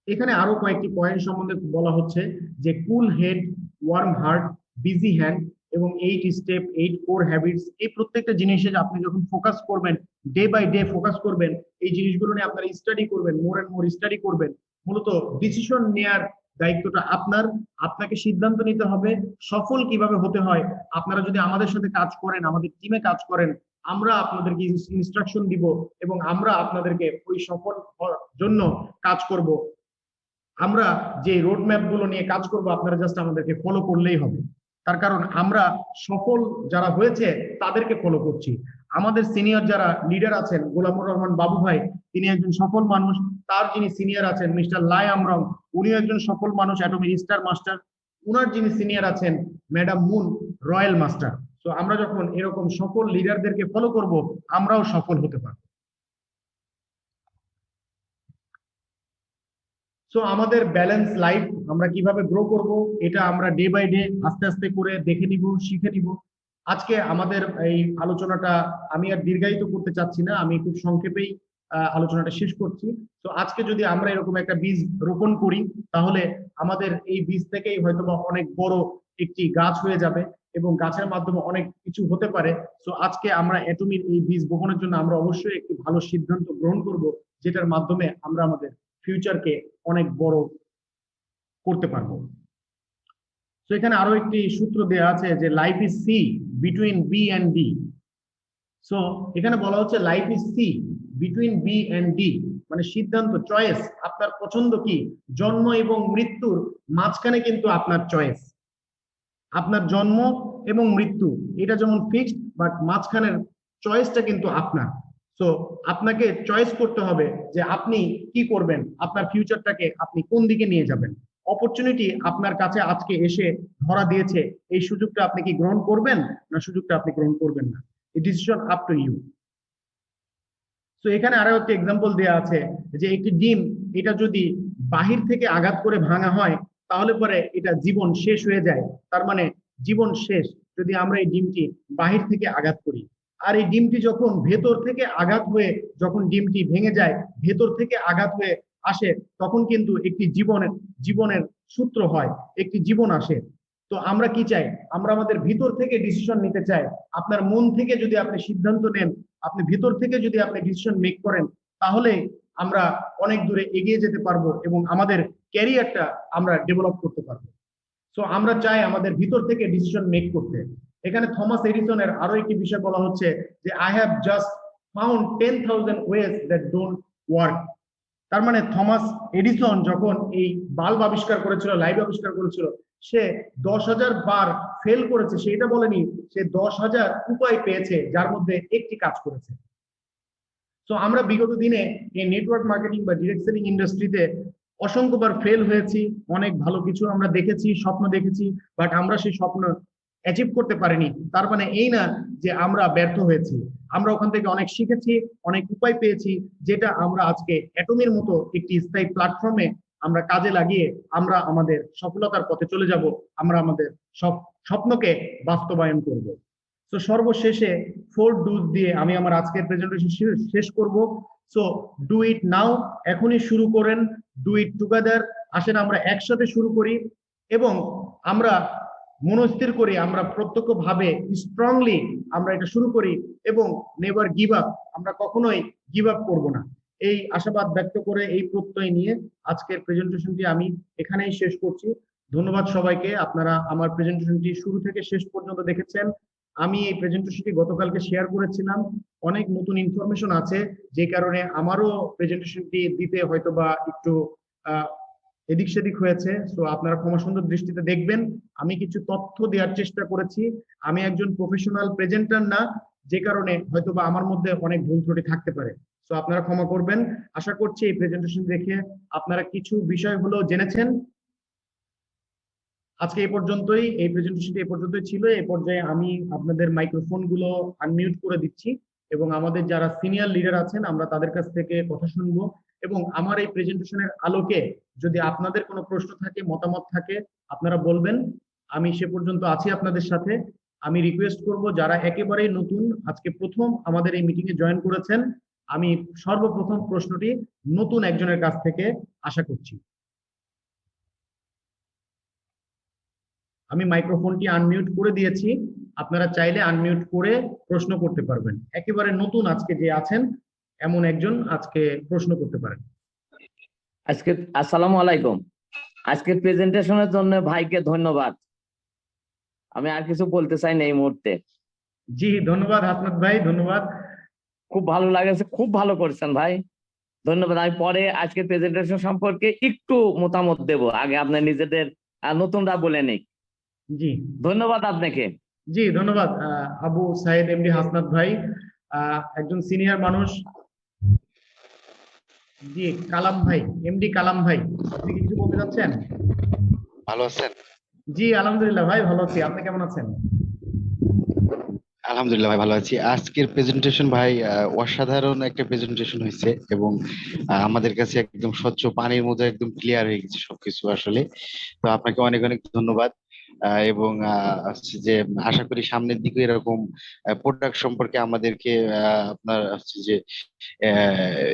এখানে আরো কয়েকটি পয়েন্ট সম্বন্ধে বলা হচ্ছে, যে cool head, warm heart, busy hand, এবং 8 স্টেপ, 8 কোর হ্যাবিটস। এই প্রত্যেকটা জিনিসে আপনি যখন ফোকাস করবেন, ডে বাই ডে ফোকাস করবেন, এই জিনিসগুলো নিয়ে আপনারা স্টাডি করবেন, মোর এন্ড মোর স্টাডি করবেন। মূলত ডিসিশন নেয়ার দায়িত্বটা আপনার, আপনাকে সিদ্ধান্ত নিতে হবে সফল কিভাবে হতে হয়। আপনারা যদি আমাদের সাথে কাজ করেন, আমাদের টিমে কাজ করেন, আমরা আপনাদেরকে ইনস্ট্রাকশন দিব, এবং আমরা আপনাদেরকে ওই সফল হওয়ার জন্য কাজ করব। আমরা যে রোড ম্যাপ গুলো নিয়ে কাজ করব আপনারা জাস্ট আমাদেরকে ফলো করলেই হবে। তার কারণ আমরা সফল যারা হয়েছে তাদেরকে ফলো করছি। আমাদের সিনিয়র যারা লিডার আছেন, গোলামুর রহমান বাবু ভাই, তিনি একজন সফল মানুষ। তার যিনি সিনিয়র আছেন মিস্টার লাই আমরং, উনিও একজন সফল মানুষ, অ্যাটমিক স্টার মাস্টার। উনার যিনি সিনিয়র আছেন ম্যাডাম মুন, রয়্যাল মাস্টার। তো আমরা যখন এরকম সফল লিডারদেরকে ফলো করব, আমরাও সফল হতে পারবো। সো আমাদের ব্যালেন্স লাইফ আমরা কিভাবে গ্রো করব, এটা আমরা ডে বাই ডে আস্তে আস্তে করে দেখে নিব, শিখে নিব। আজকে আমাদের এই আলোচনাটা আমি আর দীর্ঘায়িত করতে চাচ্ছি না, আমি খুব সংক্ষেপেই আলোচনাটা শেষ করছি। তো আজকে যদি আমরা এরকম একটা বীজ রোপণ করি, তাহলে আমাদের এই বীজ থেকেই হয়তোবা অনেক বড় একটি গাছ হয়ে যাবে এবং গাছের মাধ্যমে অনেক কিছু হতে পারে। তো আজকে আমরা অ্যাটমির এই বীজ বপনের জন্য আমরা অবশ্যই একটি ভালো সিদ্ধান্ত গ্রহণ করব, যেটার মাধ্যমে আমরা আমাদের ফিউচারকে অনেক বড় করতে পারবো। তো এখানে আরো একটি সূত্র দেওয়া আছে যে life is C between B and D. So এখানে বলা হচ্ছে life is C between B and D, মানে সিদ্ধান্ত, চয়েস, আপনার পছন্দ কি। জন্ম এবং মৃত্যুর মাঝখানে কিন্তু আপনার চয়েস। আপনার জন্ম এবং মৃত্যু এটা যেমন ফিক্সড, বাট মাঝখানের চয়েসটা কিন্তু আপনার। সো আপনাকে চয়েস করতে হবে যে আপনি কি করবেন, আপনার ফিউচারটাকে আপনি কোন দিকে নিয়ে যাবেন। অপরচুনিটি আপনার কাছে আজকে এসে ধরা দিয়েছে, এই সুযোগটা আপনি কি গ্রহণ করবেন না সুযোগটা আপনি গ্রহণ করবেন না। এই ডিসিশন আপ টু ইউ। তো এখানে আরো একটা এক্সাম্পল দেওয়া আছে যে একটি ডিম, এটা যদি বাহির থেকে আঘাত করে ভাঙা হয় তাহলে পরে এটা জীবন শেষ হয়ে যায়। তার মানে জীবন শেষ যদি আমরা এই ডিমটি বাহির থেকে আঘাত করি। আর এই ডিমটি যখন ভেতর থেকে আঘাত হয়ে, যখন ডিমটি ভেঙে যায়, ভেতর থেকে আঘাত হয়ে আসে, তখন কিন্তু একটি জীবনের জীবনের সূত্র হয়, একটি জীবন আসে। তো আমরা কি চাই, আমরা আমাদের ভিতর থেকে ডিসিশন নিতে চাই। আপনার মন থেকে যদি আপনি সিদ্ধান্ত নেন, আপনি ভিতর থেকে যদি আপনি ডিসিশন মেক করেন, তাহলে আমরা অনেক দূরে এগিয়ে যেতে পারবো এবং আমাদের ক্যারিয়ারটা আমরা ডেভেলপ করতে পারবো। সো আমরা চাই আমাদের ভিতর থেকে ডিসিশন মেক করতে। এখানে থমাস এডিসনের আরো একটি বিষয় বলা হচ্ছে যে I have just found 10,000 ways that don't work. তার মানে থমাস এডিসন যখন এই বাল্ব আবিষ্কার করেছিল, লাইট আবিষ্কার করেছিল, সে 10,000 বার ফেল করেছে, সে এটা বলেনি, সে 10,000 উপায় পেয়েছে যার মধ্যে একটি কাজ করেছে। তো আমরা বিগত দিনে এই নেটওয়ার্ক মার্কেটিং বা ডিরেক্ট সেলিং ইন্ডাস্ট্রিতে অসংখ্যবার ফেল হয়েছি, অনেক ভালো কিছু আমরা দেখেছি, স্বপ্ন দেখেছি, বাট আমরা সেই স্বপ্ন অ্যাচিভ করতে পারিনি। তার মানে এই না যে আমরা ব্যর্থ হয়েছি, আমরা ওখান থেকে অনেক শিখেছি, অনেক উপায় পেয়েছি, যেটা আমরা আজকে অ্যাটমির মতো একটি স্থায়ী প্ল্যাটফর্মে আমরা কাজে লাগিয়ে আমরা আমাদের সফলতার পথে চলে যাব, আমরা আমাদের সব স্বপ্নকে বাস্তবায়ন করব। তো সর্বশেষে 4 ডুজ দিয়ে আমি আমার আজকের প্রেজেন্টেশন শেষ করব। সো ডু ইট নাও, এখনই শুরু করেন। ডু ইট টুগেদার, আসেন আমরা একসাথে শুরু করি এবং আমরা মনস্থির করি, আমরা প্রত্যক্ষভাবে স্ট্রংলি আমরা এটা শুরু করি এবং নেভার গিভ আপ, আমরা কখনোই গিভ আপ করবো না। এই আশাবাদ ব্যক্ত করে, এই প্রত্যয় নিয়ে আজকের প্রেজেন্টেশনটি আমি এখানেই শেষ করছি। ধন্যবাদ সবাইকে, আপনারা আমার প্রেজেন্টেশনটি শুরু থেকে শেষ পর্যন্ত দেখেছেন। আমি এই প্রেজেন্টেশনটি গতকালকে শেয়ার করেছিলাম, অনেক নতুন ইনফরমেশন আছে, যে কারণে আমারও প্রেজেন্টেশনটি দিতে হয়তোবা একটু এদিক সেদিক হয়েছে। তো আপনারা ক্ষমা সুন্দর দৃষ্টিতে দেখবেন। আমি কিছু তথ্য দেওয়ার চেষ্টা করেছি, আমি একজন প্রফেশনাল প্রেজেন্টার না, যে কারণে হয়তোবা আমার মধ্যে অনেক ভুল ত্রুটি থাকতে পারে। তো আপনারা ক্ষমা করবেন। আশা করছি এই প্রেজেন্টেশন দেখে আপনারা কিছু বিষয় হলেও জেনেছেন। আজকে এই পর্যন্তই, এই প্রেজেন্টেশনটি এই পর্যন্তই ছিল। এই পর্যায়ে আমি আপনাদের মাইক্রোফোন গুলো আনমিউট করে দিচ্ছি এবং আমাদের যারা সিনিয়র লিডার আছেন আমরা তাদের কাছ থেকে কথা শুনবো এবং আমার এই প্রেজেন্টেশনের আলোকে যদি আপনাদের কোনো প্রশ্ন থাকে, মতামত থাকে, আপনারা বলবেন। আমি সে পর্যন্ত আছি আপনাদের সাথে। আমি রিকোয়েস্ট করব যারা একেবারেই নতুন, আজকে প্রথম আমাদের এই মিটিং এ জয়েন করেছেন, আমি সর্বপ্রথম প্রশ্নটি নতুন একজনের কাছ থেকে আশা করছি। আমি মাইক্রোফোনটি আনমিউট করে দিয়েছি, আপনারা চাইলে আনমিউট করে প্রশ্ন করতে পারবেন। একেবারে নতুন আজকে যে আছেন এমন একজন আজকে প্রশ্ন করতে পারেন। আজকে আসসালামু আলাইকুম। আজকের প্রেজেন্টেশনের জন্য ভাইকে ধন্যবাদ। আমি আর কিছু বলতে চাই না এই মুহূর্তে। জি ধন্যবাদ হাসনাত ভাই, ধন্যবাদ। খুব ভালো লাগেছে, খুব ভালো করছেন ভাই। ধন্যবাদ। আমি পরে আজকের প্রেজেন্টেশন সম্পর্কে একটু মতামত দেব, আগে আপনার নিজেদের নতুনরা বলে নেই। জি ধন্যবাদ আপনাকে। জি ধন্যবাদ আবু সাইদ এমডি হাসনাত ভাই, একজন সিনিয়র মানুষ। জি কালাম ভাই, এমডি কালাম ভাই, আপনি কি কিছু বলতে চাচ্ছেন? ভালো আছেন? জি আলহামদুলিল্লাহ ভাই ভালো আছি, আপনি কেমন আছেন? আলহামদুলিল্লাহ ভাই ভালো আছি। আজকের প্রেজেন্টেশন ভাই অসাধারণ একটা প্রেজেন্টেশন হয়েছে, এবং আমাদের কাছে একদম স্বচ্ছ পানির মতো একদম ক্লিয়ার হয়ে গেছে সবকিছু আসলে। তো আপনাকে অনেক অনেক ধন্যবাদ। এবং হচ্ছে যে আশা করি সামনের দিকে এরকম প্রোডাক্ট সম্পর্কে আমাদেরকে আপনার হচ্ছে যে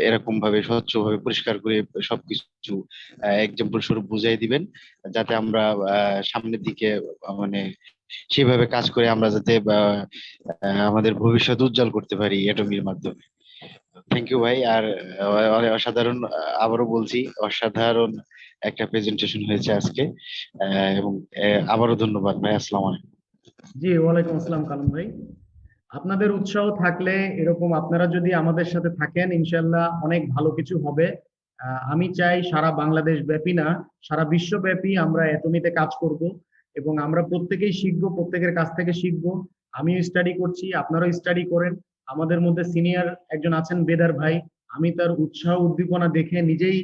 এরকম ভাবে স্বচ্ছভাবে পরিষ্কার করে সবকিছু এক্সাম্পল স্বরূপ বুঝাই দিবেন, যাতে আমরা সামনের দিকে মানে সেভাবে কাজ করে আমরা যাতে আমাদের ভবিষ্যৎ উজ্জ্বল করতে পারি অ্যাটমির মাধ্যমে। থ্যাংক ইউ ভাই। আর অসাধারণ, আবারও বলছি, অসাধারণ একটা প্রেজেন্টেশন হয়েছে আজকে। এবং আবারও ধন্যবাদ ভাই। আসসালামু আলাইকুম। জি ওয়ালাইকুম আসসালাম কালাম ভাই। আপনাদের উৎসাহ থাকলে, এরকম আপনারা যদি আমাদের সাথে থাকেন, ইনশাল্লাহ অনেক ভালো কিছু হবে। আমি চাই সারা বাংলাদেশ ব্যাপী না, সারা বিশ্বব্যাপী আমরা এটমিতে কাজ করব, এবং আমরা প্রত্যেকেই শিখবো, প্রত্যেকের কাছ থেকে শিখবো। আমিও স্টাডি করছি, আপনারাও স্টাডি করেন। আমাদের মধ্যে সিনিয়র একজন আছেন বেদার ভাই, আমি তার উৎসাহ উদ্দীপনা দেখে নিজেই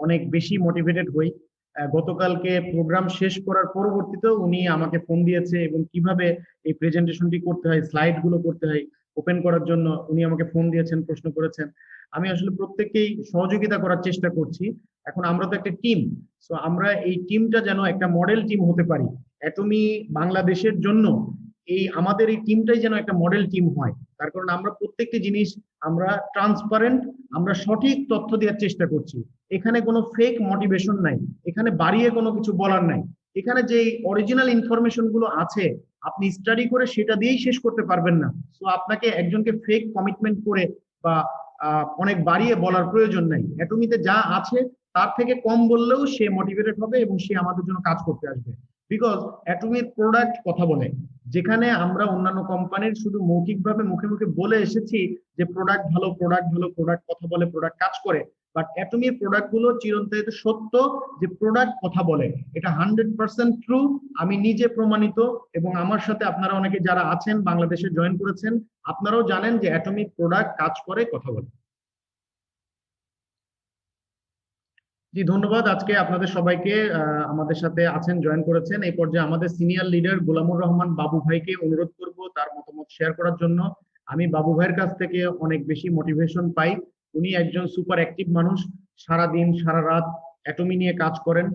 অনেক বেশি মোটিভেটেড হই। গতকালকে প্রোগ্রাম শেষ করার পরবর্তীতেও উনি আমাকে ফোন দিয়েছে, এবং কিভাবে এই প্রেজেন্টেশনটি করতে হয়, স্লাইড গুলো করতে হয়, ওপেন করার জন্য উনি আমাকে ফোন দিয়েছেন, প্রশ্ন করেছেন। আমি আসলে প্রত্যেককেই সহযোগিতা করার চেষ্টা করছি। এখন আমরা তো একটা টিম, সো আমরা এই টিমটা যেন একটা মডেল টিম হতে পারি অ্যাটমি বাংলাদেশের জন্য। এই আমাদের এই টিমটাই যেন একটা মডেল টিম হয়, তার কারণ আমরা প্রত্যেকটি জিনিস আমরা ট্রান্সপারেন্ট, আমরা সঠিক তথ্য দেওয়ার চেষ্টা করছি। এখানে কোনো ফেক মোটিভেশন নাই, এখানে বাড়িয়ে কোনো কিছু বলার নাই। এখানে যে অরিজিনাল ইনফরমেশন গুলো আছে, আপনি স্টাডি করে সেটা দিয়েই শেষ করতে পারবেন না। তো আপনাকে একজনকে ফেক কমিটমেন্ট করে বা অনেক বাড়িয়ে বলার প্রয়োজন নাই। অ্যাটমিতে যা আছে তার থেকে কম বললেও সে মোটিভেটেড হবে এবং সে আমাদের জন্য কাজ করতে আসবে। বিকজ অ্যাটমির প্রোডাক্ট কথা বলে, যেখানে আমরা অন্যান্য কোম্পানির শুধু মৌখিকভাবে মুখে মুখে বলে এসেছি যে প্রোডাক্ট ভালো, প্রোডাক্ট ভালো, প্রোডাক্ট কথা বলে, প্রোডাক্ট কাজ করে, বাট অ্যাটমির প্রোডাক্ট গুলো চিরন্তন সত্য, যে প্রোডাক্ট কথা বলে। এটা 100% ট্রু, আমি নিজে প্রমাণিত। এবং আমার সাথে আপনারা অনেকে যারা আছেন বাংলাদেশে জয়েন করেছেন, আপনারাও জানেন যে অ্যাটমিক প্রোডাক্ট কাজ করে, কথা বলে। জি ধন্যবাদ আজকে আপনাদের সবাইকে, আমাদের সাথে আছেন, জয়েন করেছেন। এই পর্যায়ে আমাদের সিনিয়র লিডার গোলামুর রহমান বাবু ভাইকে অনুরোধ করব তার মতামত শেয়ার করার জন্য। আমি বাবু ভাইয়ের কাছ থেকে অনেক বেশি মোটিভেশন পাই। উনি একজন সুপার অ্যাক্টিভ মানুষ, সারা দিন সারা রাত অ্যাটমি নিয়ে কাজ করেন,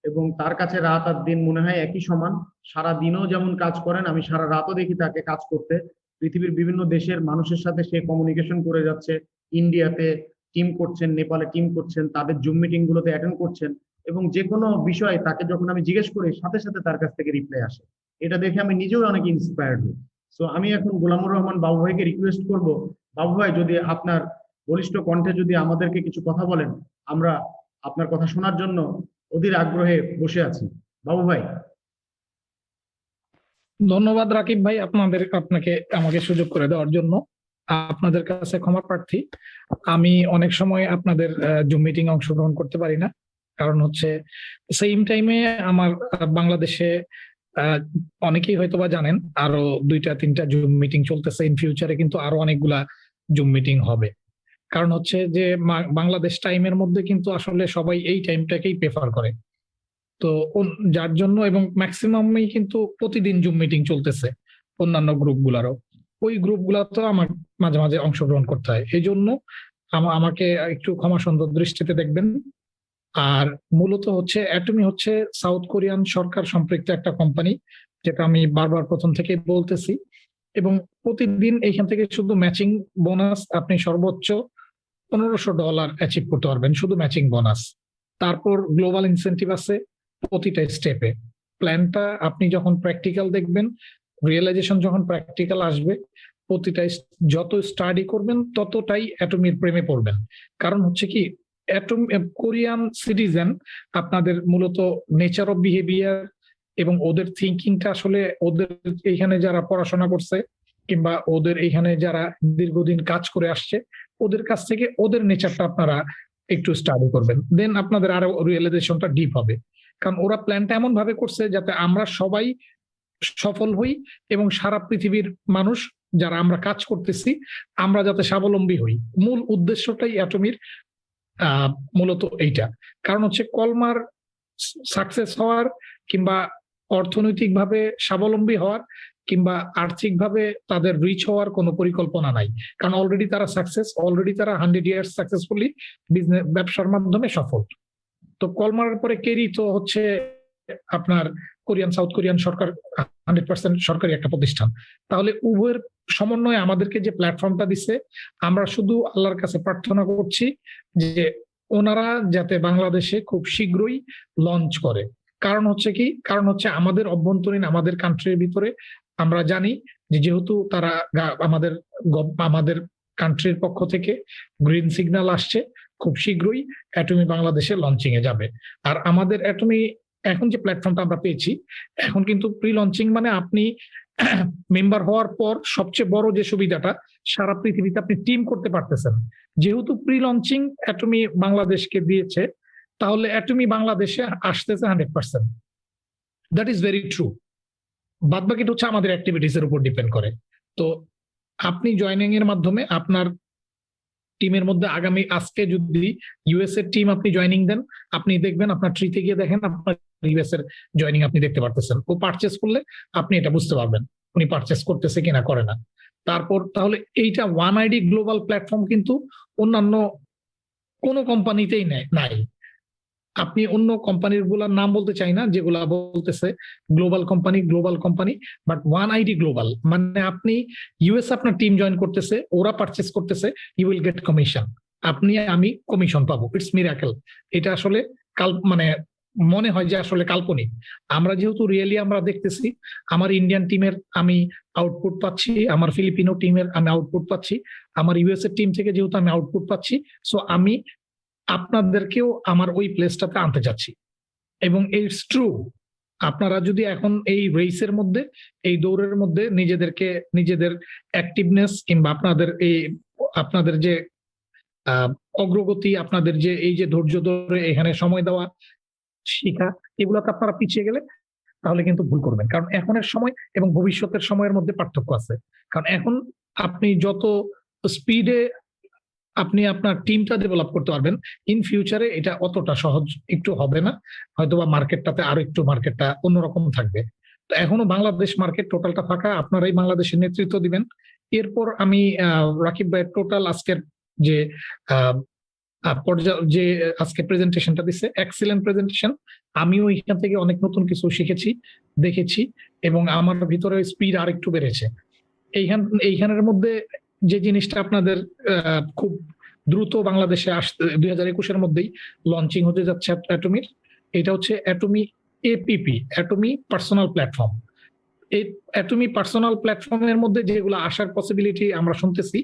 এবং তার কাছে রাত আর দিন মনে হয় একই সমান। সারা দিনও যেমন কাজ করেন, আমি সারা রাতও দেখি তাকে কাজ করতে। পৃথিবীর বিভিন্ন দেশের মানুষের সাথে সে কমিউনিকেশন করে যাচ্ছে, ইন্ডিয়াতে টিম করছেন, নেপালে টিম করছেন, তাদের জুম মিটিং গুলোতে অ্যাটেন্ড করছেন, এবং যে কোনো বিষয় তাকে যখন আমি জিজ্ঞেস করি সাথে সাথে তার কাছ থেকে রিপ্লাই আসে। এটা দেখে আমি নিজেও অনেক ইন্সপায়ার্ড হই। সো আমি এখন গোলামুর রহমান বাবু ভাইকে রিকোয়েস্ট করব, বাবু ভাই যদি আপনার বলিষ্ঠ কণ্ঠে যদি আমাদেরকে কিছু কথা বলেন, আমরা আপনার কথা শোনার জন্য অধীর আগ্রহে বসে আছি। বাবু ভাই। ধন্যবাদ রাকিব ভাই, আপনাকে আমাকে সুযোগ করে দেওয়ার জন্য। আপনাদের কাছে ক্ষমা প্রার্থী, আমি অনেক সময় আপনাদের জুম মিটিং অংশগ্রহণ করতে পারি না, কারণ হচ্ছে সেম টাইমে আমার বাংলাদেশে অনেকেই হয়তোবা জানেন আরো 2-3টা জুম মিটিং চলতেছে। ইন ফিউচারে কিন্তু আরো অনেকগুলা জুম মিটিং হবে, কারণ হচ্ছে যে বাংলাদেশ টাইমের মধ্যে কিন্তু আসলে সবাই এই টাইমটাকেই প্রেফার করে। তো যার জন্য, এবং ম্যাক্সিমামই কিন্তু প্রতিদিন জুম মিটিং চলতেছে অন্যান্য গ্রুপগুলারও, ওই গ্রুপগুলাতেও আমার মাঝে মাঝে অংশগ্রহণ করতে হয়। এই জন্য আমাকে একটু ক্ষমা সুন্দর দৃষ্টিতে দেখবেন। আর মূলত হচ্ছে অ্যাটমি হচ্ছে সাউথ কোরিয়ান সরকার সম্পৃক্ত একটা কোম্পানি, যেটা আমি বারবার প্রথম থেকে বলতেছি। এবং প্রতিদিন এইখান থেকে শুধু ম্যাচিং বোনাস আপনি সর্বোচ্চ $1500 অ্যাচিভ করতে পারবেন, শুধু ম্যাচিং বোনাস। তারপর গ্লোবাল ইনসেন্টিভ আছে প্রতিটা স্টেপে। প্ল্যানটা আপনি যখন প্র্যাকটিক্যাল দেখবেন, রিয়েলাইজেশন যখন প্র্যাকটিক্যাল আসবে, প্রতিটা যত স্টাডি করবেন ততটাই অ্যাটমির প্রেমে পড়বেন। কারণ হচ্ছে কি, কোরিয়ান সিটিজেন আপনাদের মূলত নেচার অফ বিহেভিয়ার এবং ওদের থিঙ্কিংটা আসলে, ওদের এইখানে যারা পড়াশোনা করছে কিংবা ওদের এইখানে যারা দীর্ঘদিন কাজ করে আসছে, ওদের কাছ থেকে ওদের নেচারটা আপনারা একটু স্টাডি করবেন, দেন আপনাদের আরো রিয়েলাইজেশনটা ডিপ হবে। কারণ ওরা প্ল্যানটা এমন ভাবে করছে যাতে আমরা সবাই সফল হই এবং সারা পৃথিবীর মানুষ যারা আমরা কাজ করতেছি আমরা যাতে স্বাবলম্বী হই। মূল উদ্দেশ্যটাই অ্যাটমির মূলত এইটা। কারণ হচ্ছে কলমার সাকসেস হওয়ার কিংবা অর্থনৈতিকভাবে স্বাবলম্বী হওয়ার কিংবা আর্থিকভাবে তাদের রিচ হওয়ার কোনো পরিকল্পনা নাই। কারণ অলরেডি তারা সাকসেস, অলরেডি তারা 100 ইয়ার্স সাকসেসফুলি বিজনেস ব্যবসার মাধ্যমে সফল। তো কলমারের পরে কেরি তো হচ্ছে আপনার কোরিয়ান, সাউথ কোরিয়ান সরকার 100% সরকারি একটা প্রতিষ্ঠান। তাহলে উভয়ের সমন্বয়ে আমাদেরকে যে প্ল্যাটফর্মটা দিচ্ছে, আমরা শুধু আল্লাহর কাছে প্রার্থনা করছি যে ওনারা যাতে বাংলাদেশে খুব শীঘ্রই লঞ্চ করে। কারণ হচ্ছে কি, কারণ হচ্ছে আমাদের অভ্যন্তরীণ আমাদের কান্ট্রির ভিতরে আমরা জানি যে যেহেতু তারা আমাদের কান্ট্রির পক্ষ থেকে গ্রিন সিগন্যাল আসছে, খুব শীঘ্রই অ্যাটমি বাংলাদেশে লঞ্চিং এ যাবে। আর আমাদের অ্যাটমি এখন যে প্ল্যাটফর্মটা আমরা পেয়েছি, এখন কিন্তু প্রি লঞ্চিং মানে আপনি মেম্বার হওয়ার পর সবচেয়ে বড় যে সুবিধাটা, সারা পৃথিবীতে আপনি টিম করতে পারতেছেন। যেহেতু প্রি লঞ্চিং অ্যাটমি বাংলাদেশকে দিয়েছে, তাহলে অ্যাটমি বাংলাদেশে আসতেছে 100%। That is very true. বাদ বাকিটা হচ্ছে আমাদের অ্যাক্টিভিটিস এর উপর ডিপেন্ড করে। তো আপনি জয়নিং এর মাধ্যমে আপনার টিমের মধ্যে আগামী আজকে যদি ইউএস এর টিম আপনি জয়নিং দেন, আপনি দেখবেন আপনার ট্রিতে গিয়ে দেখেন আপনার ইউএস এর জয়নিং আপনি দেখতে পারতেছেন। ও পারচেস করলে আপনি এটা বুঝতে পারবেন উনি পারচেস করতেছে কিনা করে না। তারপর তাহলে এইটা ওয়ান আইডি গ্লোবাল প্ল্যাটফর্ম কিন্তু অন্যান্য কোনো কোম্পানিতেই নাই। আপনি অন্য কোম্পানির গুলার নাম বলতে চাই না যেগুলা বলতেছে global company, but one ID global মানে আপনি ইউএস আপনার টিম জয়েন করতেছে, ওরা পারচেস করতেছে, ইউ উইল গেট কমিশন, আমি কমিশন পাবো। It's miracle. এটা আসলে মানে মনে হয় যে আসলে কাল্পনিক। আমরা যেহেতু রিয়েলি আমরা দেখতেছি, আমার ইন্ডিয়ান টিমের আমি আউটপুট পাচ্ছি, আমার ফিলিপিনো টিমের আমি আউটপুট পাচ্ছি, আমার ইউএস এর টিম থেকে যেহেতু আমি আউটপুট পাচ্ছি, সো আমি আপনাদেরকেও আমার ওই প্লেসটাতে আনতে চাচ্ছি। এবং ইটস ট্রু, আপনারা যদি এখন এই রেসের মধ্যে, এই দৌড়ের মধ্যে নিজেদের অ্যাক্টিভনেস কিংবা আপনাদের যে অগ্রগতি, আপনাদের যে এই যে ধৈর্য ধরে এখানে সময় দেওয়া, শিখা, এগুলোতে আপনারা পিছিয়ে গেলে তাহলে কিন্তু ভুল করবেন। কারণ এখনের সময় এবং ভবিষ্যতের সময়ের মধ্যে পার্থক্য আছে। কারণ এখন আপনি যত স্পিডে আপনি আপনার টিমটা ডেভেলপ করতে পারবেন, ইন ফিউচারে এটা অতটা সহজ একটু হবে না, হয়তোবা মার্কেটটাতে আরো একটু মার্কেটটা অন্যরকম থাকবে। তো এখনো বাংলাদেশ মার্কেট টোটালটা ফাঁকা, আপনারাই বাংলাদেশের নেতৃত্ব দিবেন। এরপর আমি রাকিব ভাই টোটাল আজকের যে যে আজকে প্রেজেন্টেশনটা দিচ্ছে, এক্সিলেন্ট প্রেজেন্টেশন। আমিও এখান থেকে অনেক নতুন কিছু শিখেছি, দেখেছি এবং আমার ভিতরে স্পিড আর একটু বেড়েছে। এইখানের মধ্যে যে জিনিসটা আপনাদের খুব দ্রুত বাংলাদেশে আসতে 2021-এর মধ্যেই লঞ্চিং হতে যাচ্ছে অ্যাটমির, এটা হচ্ছে Atomy A P P, Atomy personal platform. এই অ্যাটমি পার্সোনাল প্ল্যাটফর্মের মধ্যে যেগুলো আসার পসিবিলিটি আমরা শুনতেছি,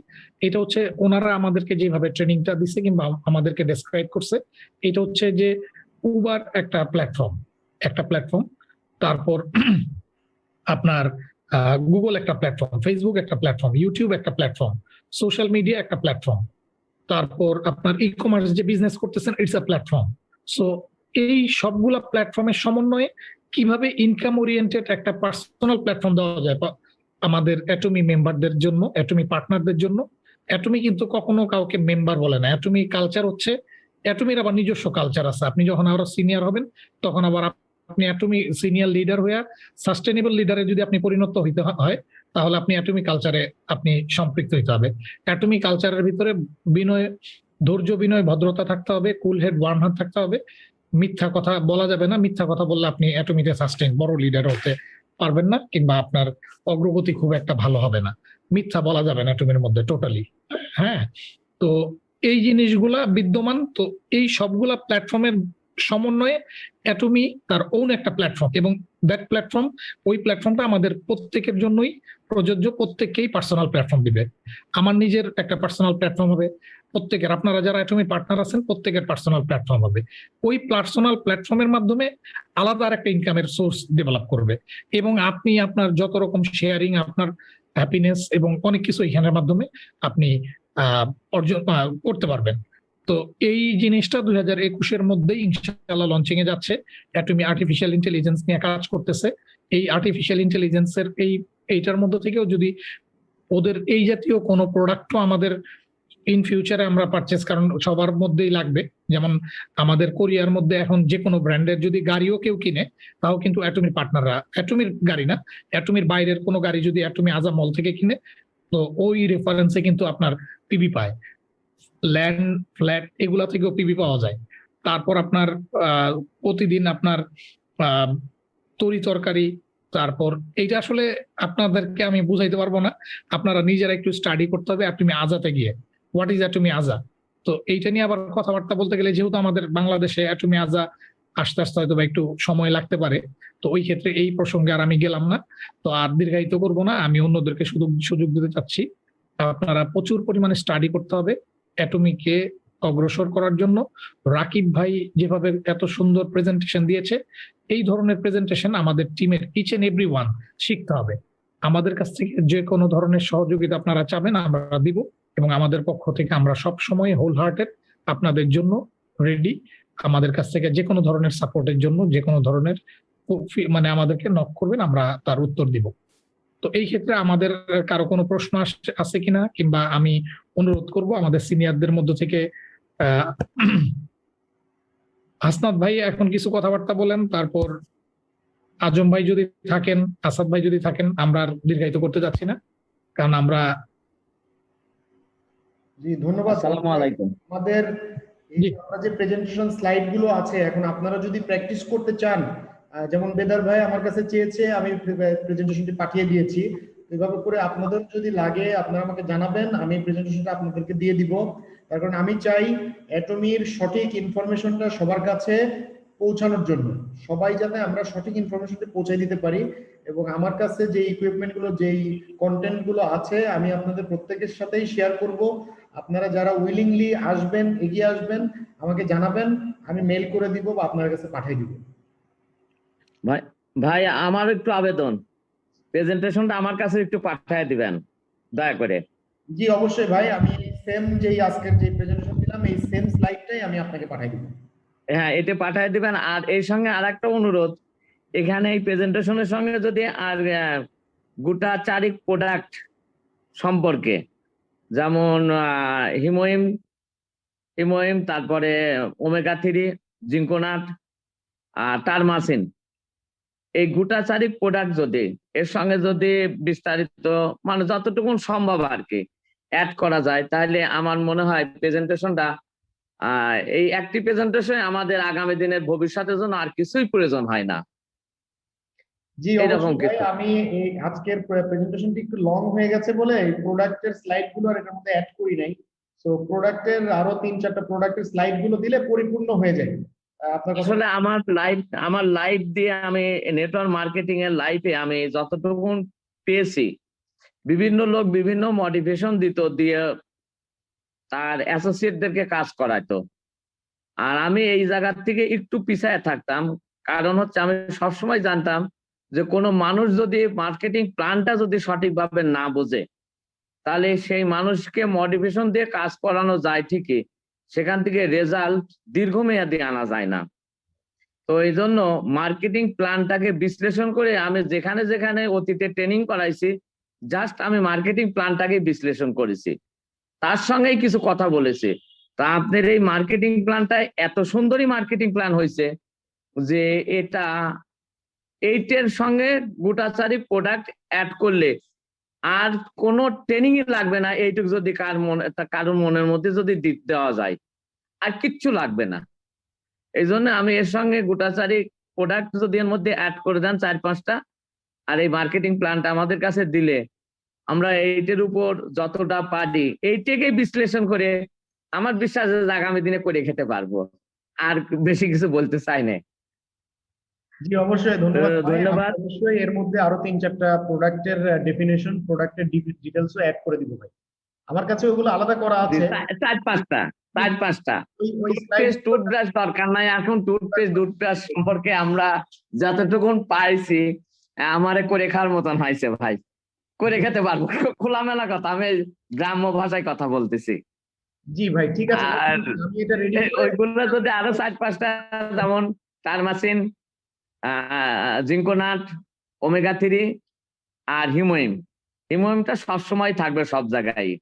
এটা হচ্ছে ওনারা আমাদেরকে যেভাবে ট্রেনিংটা দিচ্ছে কিংবা আমাদেরকে ডেসক্রাইব করছে, এটা হচ্ছে যে উবার একটা প্ল্যাটফর্ম, তারপর আপনার গুগল একটা প্ল্যাটফর্ম, ফেসবুক একটা প্ল্যাটফর্ম, ইউটিউব একটা প্ল্যাটফর্ম, সোশ্যাল মিডিয়া একটা প্ল্যাটফর্ম, তারপর আপনার ই কমার্স যে বিজনেস করতেছেন ইটস আ প্ল্যাটফর্ম। সো এই সবগুলা প্ল্যাটফর্মের সমন্বয়ে কিভাবে ইনকাম ওরিয়েন্টেড একটা পার্সোনাল প্ল্যাটফর্ম দেওয়া যায় আমাদের অ্যাটমি মেম্বারদের জন্য, অ্যাটমি পার্টনারদের জন্য। অ্যাটমি কিন্তু কখনো কাউকে মেম্বার বলে না। অ্যাটমি কালচার হচ্ছে, অ্যাটমির আবার নিজস্ব কালচার আছে। আপনি যখন আরো সিনিয়র হবেন তখন আবার আপনি অ্যাটমি সিনিয়র লিডার হয়ে সাস্টেনেবল লিডারে যদি আপনি পরিণত হইতে হয়, তাহলে আপনি অ্যাটমি কালচারে আপনি সম্পৃক্ত হইতে হবে। অ্যাটমি কালচারের ভিতরে ধৈর্য, বিনয়, ভদ্রতা থাকতে হবে, কুল হেড, ওয়ার্ম হার্ট থাকতে হবে। মিথ্যা কথা বলা যাবে না। মিথ্যা কথা বললে আপনি অ্যাটমিতে সাস্টেন বড় লিডার হতে পারবেন না, কিংবা আপনার অগ্রগতি খুব একটা ভালো হবে না। মিথ্যা বলা যাবে না অ্যাটমির মধ্যে টোটালি। হ্যাঁ, তো এই জিনিসগুলা বিদ্যমান। তো এই সবগুলা প্ল্যাটফর্মের সমন্বয়ে অ্যাটমি তার ওন একটা প্ল্যাটফর্ম, এবং দ্যাট প্ল্যাটফর্ম, ওই প্ল্যাটফর্মটা আমাদের প্রত্যেকের জন্যই প্রযোজ্য। প্রত্যেককেই পার্সোনাল প্ল্যাটফর্ম দিবে। আমার নিজের একটা পার্সোনাল প্ল্যাটফর্ম হবে, প্রত্যেকের, আপনারা যারা অ্যাটমি পার্টনার আছেন প্রত্যেকের পার্সোনাল প্ল্যাটফর্ম হবে। ওই পার্সোনাল প্ল্যাটফর্মের মাধ্যমে আলাদা আর একটা ইনকামের সোর্স ডেভেলপ করবে, এবং আপনি আপনার যত রকম শেয়ারিং, আপনার হ্যাপিনেস এবং অনেক কিছু এখানের মাধ্যমে আপনি অর্জন করতে পারবেন। তো এই জিনিসটা 2021-এর মধ্যেই ইনশাআল্লাহ লঞ্চিং এ যাচ্ছে। অ্যাটমি আর্টিফিশিয়াল ইন্টেলিজেন্স নিয়ে কাজ করতেছে। এই আর্টিফিশিয়াল ইন্টেলিজেন্সের এইটার মধ্যে থেকেও যদি ওদের এই জাতীয় কোনো প্রোডাক্টও আমাদের ইন ফিউচারে আমরা পারচেস, কারণ সবার মধ্যেই লাগবে। যেমন আমাদের কোরিয়ার মধ্যে এখন যে কোনো ব্র্যান্ডের যদি গাড়িও কেউ কিনে, তাও কিন্তু অ্যাটমির পার্টনাররা, অ্যাটমির গাড়ি না, অ্যাটমির বাইরের কোনো গাড়ি যদি অ্যাটমি আজা মল থেকে কিনে, তো ওই রেফারেন্সে কিন্তু আপনার পিবি পায়। ল্যান্ড ফ্ল্যাট এগুলা থেকেও পিবি পাওয়া যায়। তারপর আপনার প্রতিদিন আপনার তরি তরকারি, তারপর এইটা আসলে আপনাদেরকে আমি বুঝাইতে পারবো না, আপনারা নিজেরা একটু স্টাডি করতে হবে অ্যাটমি আজাতে গিয়ে, হোয়াট ইজ অ্যাটমি আজা। তো এইটা নিয়ে আবার কথাবার্তা বলতে গেলে, যেহেতু আমাদের বাংলাদেশে অ্যাটমি আজা আস্তে আস্তে হয়তো বা একটু সময় লাগতে পারে, তো ওই ক্ষেত্রে এই প্রসঙ্গে আর আমি গেলাম না। তো আর দীর্ঘায়িত করবো না, আমি অন্যদেরকে সুযোগ দিতে চাচ্ছি। আপনারা প্রচুর পরিমাণে স্টাডি করতে হবে অ্যাটমিকে অগ্রসর করার জন্য। রাকিব ভাই যেভাবে এত সুন্দর প্রেজেন্টেশন দিয়েছে, এই ধরনের প্রেজেন্টেশন আমাদের টিমের ইচ এন্ড এভরি ওয়ান শিখতে হবে। আমাদের কাছ থেকে যে কোনো ধরনের সহযোগিতা আপনারা চাবেন আমরা দিব, এবং আমাদের পক্ষ থেকে আমরা সব সময় হোল হার্টেড আপনাদের জন্য রেডি। আমাদের কাছ থেকে যে কোনো ধরনের সাপোর্টের জন্য, যে কোনো ধরনের মানে আমাদেরকে নক করবেন, আমরা তার উত্তর দিব। তো এই ক্ষেত্রে আমাদের কারো কোনো প্রশ্ন আছে কিনা, কিংবা আমি অনুরোধ করব আমাদের সিনিয়রদের মধ্য থেকে হাসনাত ভাই এখন কিছু কথাবার্তা বলেন, তারপর আজম ভাই যদি থাকেন, আসাদ ভাই যদি থাকেন, আমরা আর দীর্ঘায়িত করতে যাচ্ছি না, কারণ আমরা। জি ধন্যবাদ। আসসালামু আলাইকুম। আমাদের এই জি। আপনার যে প্রেজেন্টেশন স্লাইড গুলো আছে, এখন আপনারা যদি প্র্যাকটিস করতে চান, যেমন বেদার ভাই আমার কাছে চেয়েছে, আমি প্রেজেন্টেশনটি পাঠিয়ে দিয়েছি। এভাবে করে আপনাদের যদি লাগে আপনারা আমাকে জানাবেন, আমি প্রেজেন্টেশনটা আপনাদেরকে দিয়ে দিব। তার কারণ আমি চাই অ্যাটমির সঠিক ইনফরমেশনটা সবার কাছে পৌঁছানোর জন্য, সবাই যাতে আমরা সঠিক ইনফরমেশনটা পৌঁছে দিতে পারি। এবং আমার কাছে যে ইকুইপমেন্ট গুলো, যেই কন্টেন্ট গুলো আছে, আমি আপনাদের প্রত্যেকের সাথেই শেয়ার করব। আপনারা যারা উইলিংলি আসবেন, এগিয়ে আসবেন, আমাকে জানাবেন, আমি মেল করে দিব বা আপনার কাছে পাঠিয়ে দিব। ভাই ভাই আমার একটু আবেদন, প্রেজেন্টেশনটা আমার কাছে একটু পাঠিয়ে দিবেন দয়া করে। জি অবশ্যই ভাই, আমি সেম যেই আজকের যে প্রেজেন্টেশন দিলাম, এই সেম স্লাইডটাই আমি আপনাকে পাঠিয়ে দিব। হ্যাঁ, এটা পাঠিয়ে দিবেন। আর এই সঙ্গে আরেকটা অনুরোধ, এখানে এই প্রেজেন্টেশনের সঙ্গে যদি আর গোটা চারিক প্রোডাক্ট সম্পর্কে, যেমন হিমোইম, তারপরে ওমেগা 3, জিঙ্কোনাট, আর টারমাসিন, এই গোটা চারিক প্রোডাক্ট যদি এর সঙ্গে যদি বিস্তারিত মানে যতটুকু সম্ভব আর কি অ্যাড করা যায়, তাহলে আমার মনে হয় প্রেজেন্টেশনটা এই একটি প্রেজেন্টেশন আমাদের আগামী দিনের ভবিষ্যতের জন্য আর কিছুই প্রয়োজন হয় না। জি এরকম অবশ্যই ভাই, কিছু। আমি এই আজকের প্রেজেন্টেশনটি একটু লং হয়ে গেছে বলে এই প্রোডাক্টের স্লাইড গুলো আর এটার মধ্যে অ্যাড করি নাই। তো প্রোডাক্টের আরো 3-4টা প্রোডাক্টের স্লাইড গুলো দিলে পরিপূর্ণ হয়ে যায়। আপনার কথা। আসলে আমার লাইভ দিয়ে আমি নেটওয়ার্ক মার্কেটিং এর লাইফে আমি যতটুকু পেয়েছি, বিভিন্ন লোক বিভিন্ন মোটিভেশন দিত, দিয়ে তার অ্যাসোসিয়েটদেরকে কাজ করাইতো। আর আমি এই জায়গার থেকে একটু পিছায় থাকতাম, কারণ হচ্ছে আমি সবসময় জানতাম যে কোনো মানুষ যদি মার্কেটিং প্ল্যানটা যদি সঠিকভাবে না বোঝে, তাহলে সেই মানুষকে মোটিভেশন দিয়ে কাজ করানো যায় ঠিকই, সেখান থেকে রেজাল্ট দীর্ঘমেয়াদী আনা যায় না। তো এই জন্য মার্কেটিং প্ল্যানটাকে বিশ্লেষণ করে আমি যেখানে যেখানে অতীতে ট্রেনিং করাইছি, জাস্ট আমি মার্কেটিং প্ল্যানটাকে বিশ্লেষণ করেছি, তার সঙ্গেই কিছু কথা বলেছি। তা আপনার এই মার্কেটিং প্ল্যানটা এত সুন্দরই মার্কেটিং প্ল্যান হয়েছে যে এটা 8-এর সঙ্গে গোটাচারি প্রোডাক্ট অ্যাড করলে আর কোনো ট্রেনিং লাগবে না। এইটুকু যদি কারোর মনের মধ্যে যদি দেওয়া যায়, আর কিচ্ছু লাগবে না। এই জন্য আমি এর সঙ্গে গোটাচারি প্রোডাক্ট যদি এর মধ্যে অ্যাড করে দেন 4-5টা, আর এই মার্কেটিং প্ল্যানটা আমাদের কাছে দিলে আমরা এইটার উপর যতটা পারি এইটাকেই বিশ্লেষণ করে আমার বিশ্বাস আছে আগামী দিনে করে খেতে পারবো। আর বেশি কিছু বলতে চাই না। জি অবশ্যই ধন্যবাদ ভাই। ধন্যবাদ। আমি অবশ্যই এর মধ্যে আরো 3-4টা প্রোডাক্টের ডেফিনেশন, প্রোডাক্টের ডিটেলসও অ্যাড করে দিব ভাই। আমার কাছে ওগুলো আলাদা করা আছে। 4-5টা ওই স্লাইড টুথব্রাশ দরকার নাই এখন। টুথব্রাশ সম্পর্কে আমরা যতটুকু পাইছি আমারে করে খাওয়ার মতন হয়েছে ভাই, করে খেতে পারবো। খোলামেলা কথা, আমি গ্রাম্য ভাষায় কথা বলতেছি। জি ভাই, ঠিক আছে, আর আমি এটা রেডি ওইগুলো যদি আরো 4-5টা, যেমন টারমাসিন, জিঙ্কোনাট, ওমেগা 3 আর হিমোইমটা সবসময় থাকবে সব জায়গায়।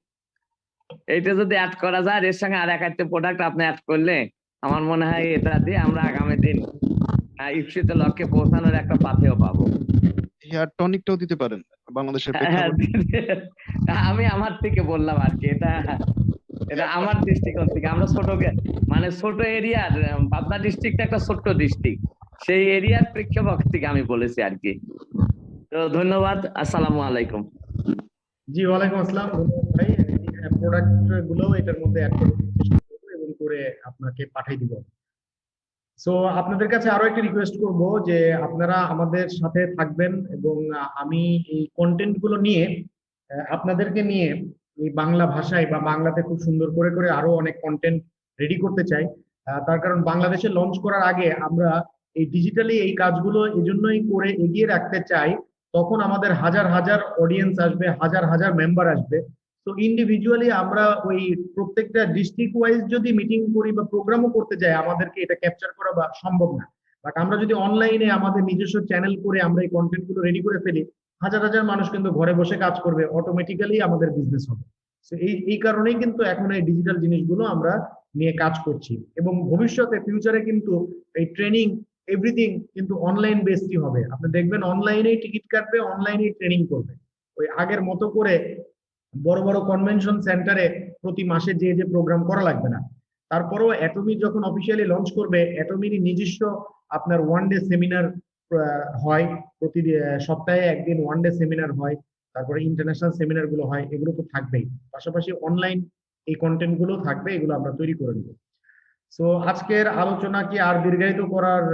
এইটা যদি অ্যাড করা যায়, এর সঙ্গে আর 1-8টা প্রোডাক্ট আপনি অ্যাড করলে আমার মনে হয় এটা দিয়ে আমরা আগামী দিন ঈপ্সিত লক্ষ্যে পৌঁছানোর একটা পাথেয় পাবো। হেয়ার টনিকটাও দিতে পারেন বাংলাদেশের হ্যাঁ, প্রেক্ষাপটে। আমি আমার থেকে বললাম আর কি, এটা এটা আমার দৃষ্টিকোণ থেকে। আমরা মানে ছোট এরিয়ার, পাবনা ডিস্ট্রিক্ট একটা ছোট্ট ডিস্ট্রিক্ট, সেই এরিয়ার প্রেক্ষাপট থেকে আমি বলেছি আর কি। তো ধন্যবাদ, আসসালামু আলাইকুম। জি, ওয়ালাইকুম আসসালাম, ধন্যবাদ ভাই। প্রোডাক্ট গুলো এটার মধ্যে অ্যাড করার চেষ্টা করবো এবং করে আপনাকে পাঠিয়ে দিব। সো আপনাদের কাছে আরো একটা রিকোয়েস্ট করব যে আপনারা আমাদের সাথে থাকবেন এবং আমি এই কন্টেন্ট গুলো নিয়ে আপনাদেরকে নিয়ে এই বাংলা ভাষায় বা বাংলাতে খুব সুন্দর করে করে আরো অনেক কন্টেন্ট রেডি করতে চাই। তার কারণ বাংলাদেশে লঞ্চ করার আগে আমরা এই ডিজিটালি এই কাজগুলো এজন্যই করে এগিয়ে রাখতে চাই, তখন আমাদের হাজার হাজার অডিয়েন্স আসবে, হাজার হাজার মেম্বার আসবে। তো ইন্ডিভিজুয়ালি আমরা ওই প্রত্যেকটা ডিস্ট্রিক্ট ওয়াইজ যদি মিটিং করি বা প্রোগ্রামও করতে যাই, আমাদেরকে এটা ক্যাপচার করা বা সম্ভব না। বাট আমরা যদি অনলাইনে আমাদের নিজস্ব চ্যানেল করে আমরা এই কন্টেন্ট গুলো রেডি করে ফেলি, হাজার হাজার মানুষ কিন্তু ঘরে বসে কাজ করবে, অটোমেটিক্যালি আমাদের বিজনেস হবে। তো এই কারণেই কিন্তু এখন এই ডিজিটাল জিনিসগুলো আমরা নিয়ে কাজ করছি, এবং ভবিষ্যতে ফিউচারে কিন্তু এই ট্রেনিং এভরিথিং কিন্তু অনলাইন বেসডই হবে। আপনি দেখবেন অনলাইনেই টিকিট কাটবে, অনলাইনেই ট্রেনিং করবে। ওই আগের মতো করে বড় বড় কনভেনশন সেন্টারে প্রতি মাসে যে প্রোগ্রাম করা লাগবে না। তারপরেও অ্যাটমি যখন অফিসিয়ালি লঞ্চ করবে, অ্যাটমির নিজস্ব আপনার ওয়ান ডে সেমিনার হয়, প্রতি সপ্তাহে একদিন ওয়ান ডে সেমিনার হয়, তারপরে ইন্টারন্যাশনাল সেমিনার গুলো হয়, এগুলো তো থাকবেই। পাশাপাশি অনলাইন এই কন্টেন্ট গুলো থাকবে, এগুলো আমরা তৈরি করে নেব। সো আজকের আলোচনা কি আর দীর্ঘায়িত করার